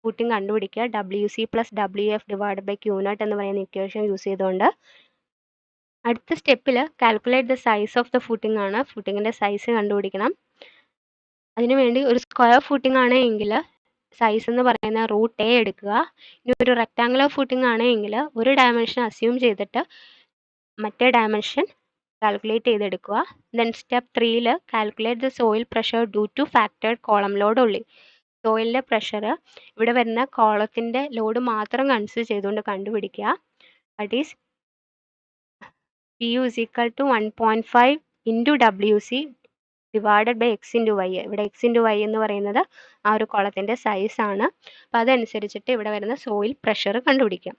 ഫൂട്ടിംഗ് കണ്ടുപിടിക്കുക. WC plus WF divide by Q0 എന്ന് പറയുന്ന ഇക്വേഷൻ യൂസ് ചെയ്തുകൊണ്ട്. അടുത്ത സ്റ്റെപ്പിൽ calculate the size of the footing ആണ്. ഫൂട്ടിങ്ങിൻ്റെ സൈസ് കണ്ടുപിടിക്കണം. അതിനുവേണ്ടി ഒരു സ്ക്വയർ ഫൂട്ടിംഗ് ആണ് എങ്കിൽ സൈസ് എന്ന് പറയുന്ന √A എടുക്കുക. ഇനി ഒരു റെക്ടാങ്കുലർ ഫൂട്ടിംഗ് ആണ് എങ്കിൽ ഒരു ഡയമെൻഷൻ അസ്യൂം ചെയ്തിട്ട് മറ്റേ ഡയമെൻഷൻ കാൽക്കുലേറ്റ് ചെയ്തെടുക്കുക. Then step 3 calculate the soil pressure due to factored column load only. സോയിലിൻ്റെ പ്രഷർ ഇവിടെ വരുന്ന കോളത്തിൻ്റെ ലോഡ് മാത്രം കൺസിഡർ ചെയ്തുകൊണ്ട് കണ്ടുപിടിക്കുക. That is PU is equal to 1.5 into WC divided by X into Y. ഇവിടെ X into Y എന്ന് പറയുന്നത് ആ ഒരു കോളത്തിൻ്റെ സൈസാണ്. അപ്പോൾ അതനുസരിച്ചിട്ട് ഇവിടെ വരുന്ന സോയിൽ പ്രഷർ കണ്ടുപിടിക്കാം.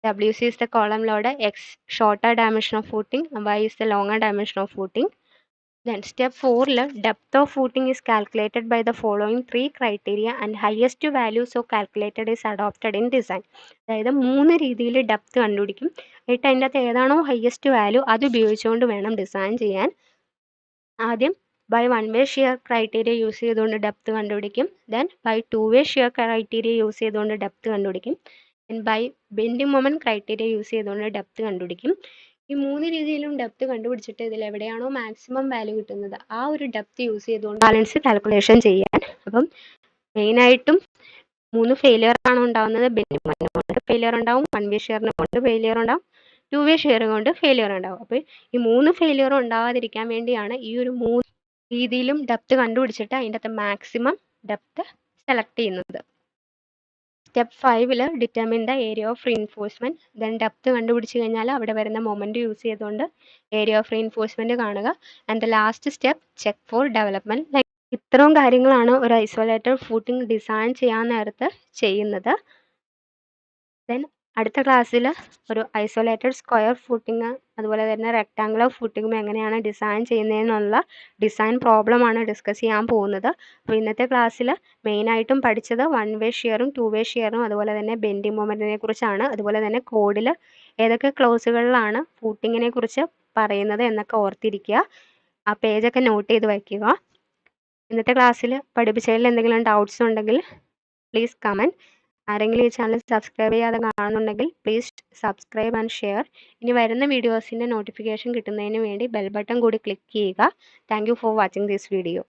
WC is the column load, X shorter dimension of footing, Y is the longer dimension of footing. Then step 4 depth of footing is calculated by the following 3 criteria and highest value so calculated is adopted in design. അതായത് 3 രീതിയിൽ ഡെപ്ത് കണ്ടുപിടിക്കും. എന്നിട്ട് അതിൻ്റെ അകത്ത് ഏതാണോ ഹയസ്റ്റ് വാല്യൂ അത് ഉപയോഗിച്ചുകൊണ്ട് വേണം ഡിസൈൻ ചെയ്യാൻ. ആദ്യം by one way shear criteria use ചെയ്തുകൊണ്ട് ഡെപ്ത് കണ്ടുപിടിക്കും. Then by two way shear criteria use ചെയ്തുകൊണ്ട് ഡെപ്ത് കണ്ടുപിടിക്കും. Then by bending moment criteria use ചെയ്തുകൊണ്ട് ഡെപ്ത് കണ്ടുപിടിക്കും. ഈ 3 രീതിയിലും ഡെപ്ത് കണ്ടുപിടിച്ചിട്ട് ഇതിൽ എവിടെയാണോ മാക്സിമം വാല്യൂ കിട്ടുന്നത് ആ ഒരു ഡെപ്ത് യൂസ് ചെയ്തുകൊണ്ട് ബാലൻസ് കാൽക്കുലേഷൻ ചെയ്യാൻ. അപ്പം മെയിനായിട്ടും 3 ഫെയിലിയർ ആണ് ഉണ്ടാകുന്നത്. ബെൻഡിങ് മൊമെൻറ്റിന് കൊണ്ട് ഫെയിലിയർ ഉണ്ടാവും, വൺ വേ ഷിയറിന് കൊണ്ട് ഫെയിലിയർ ഉണ്ടാവും, ടു വേ ഷിയറിംഗ് കൊണ്ട് ഫെയിലിയർ ഉണ്ടാവും. അപ്പോൾ ഈ 3 ഫെയിലിയറും ഉണ്ടാവാതിരിക്കാൻ വേണ്ടിയാണ് ഈ ഒരു 3 രീതിയിലും ഡെപ്ത് കണ്ടുപിടിച്ചിട്ട് അതിൻ്റെ അകത്ത് മാക്സിമം ഡെപ്ത് സെലക്ട് ചെയ്യുന്നത്. Step 5 determine the area of reinforcement. Then depth കണ്ടുപിടിച്ച് കഴിഞ്ഞാൽ അവിടെ വരുന്ന മൊമെന്റ് യൂസ് ചെയ്തുകൊണ്ട് ഏരിയ ഓഫ് റീഇൻഫോഴ്സ്മെന്റ് കാണുക. And the last step check for development. ഇത്രയും കാര്യങ്ങളാണ് ഒരു ഐസൊലേറ്റഡ് ഫൂട്ടിംഗ് ഡിസൈൻ ചെയ്യാൻ നേരത്ത് ചെയ്യുന്നത്. ദെൻ അടുത്ത ക്ലാസ്സിൽ ഒരു ഐസൊലേറ്റഡ് സ്ക്വയർ ഫൂട്ടിങ് അതുപോലെ തന്നെ റെക്ടാങ്കുലർ ഫൂട്ടിങ്ങും എങ്ങനെയാണ് ഡിസൈൻ ചെയ്യുന്നതെന്നുള്ള ഡിസൈൻ പ്രോബ്ലമാണ് ഡിസ്കസ് ചെയ്യാൻ പോകുന്നത്. അപ്പോൾ ഇന്നത്തെ ക്ലാസ്സിൽ മെയിനായിട്ടും പഠിച്ചത് 1 വേ ഷിയറും 2 വേ ഷിയറും അതുപോലെ തന്നെ ബെൻഡിങ് മൊമെൻറ്റിനെ കുറിച്ചാണ്. അതുപോലെ തന്നെ കോഡിൽ ഏതൊക്കെ ക്ലോസുകളിലാണ് ഫൂട്ടിങ്ങിനെ കുറിച്ച് പറയുന്നത് എന്നൊക്കെ ഓർത്തിരിക്കുക. ആ പേജൊക്കെ നോട്ട് ചെയ്ത് വയ്ക്കുക. ഇന്നത്തെ ക്ലാസ്സിൽ പഠിപ്പിച്ചതിൽ എന്തെങ്കിലും ഡൗട്ട്സ് ഉണ്ടെങ്കിൽ പ്ലീസ് കമൻറ്റ്. ആരെങ്കിലും ഈ ചാനൽ സബ്സ്ക്രൈബ് ചെയ്യാതെ കാണുന്നുണ്ടെങ്കിൽ പ്ലീസ് സബ്സ്ക്രൈബ് ആൻഡ് ഷെയർ. ഇനി വരുന്ന വീഡിയോസിൻ്റെ നോട്ടിഫിക്കേഷൻ കിട്ടുന്നതിന് വേണ്ടി ബെൽ ബട്ടൺ കൂടി ക്ലിക്ക് ചെയ്യുക. Thank you for watching this video.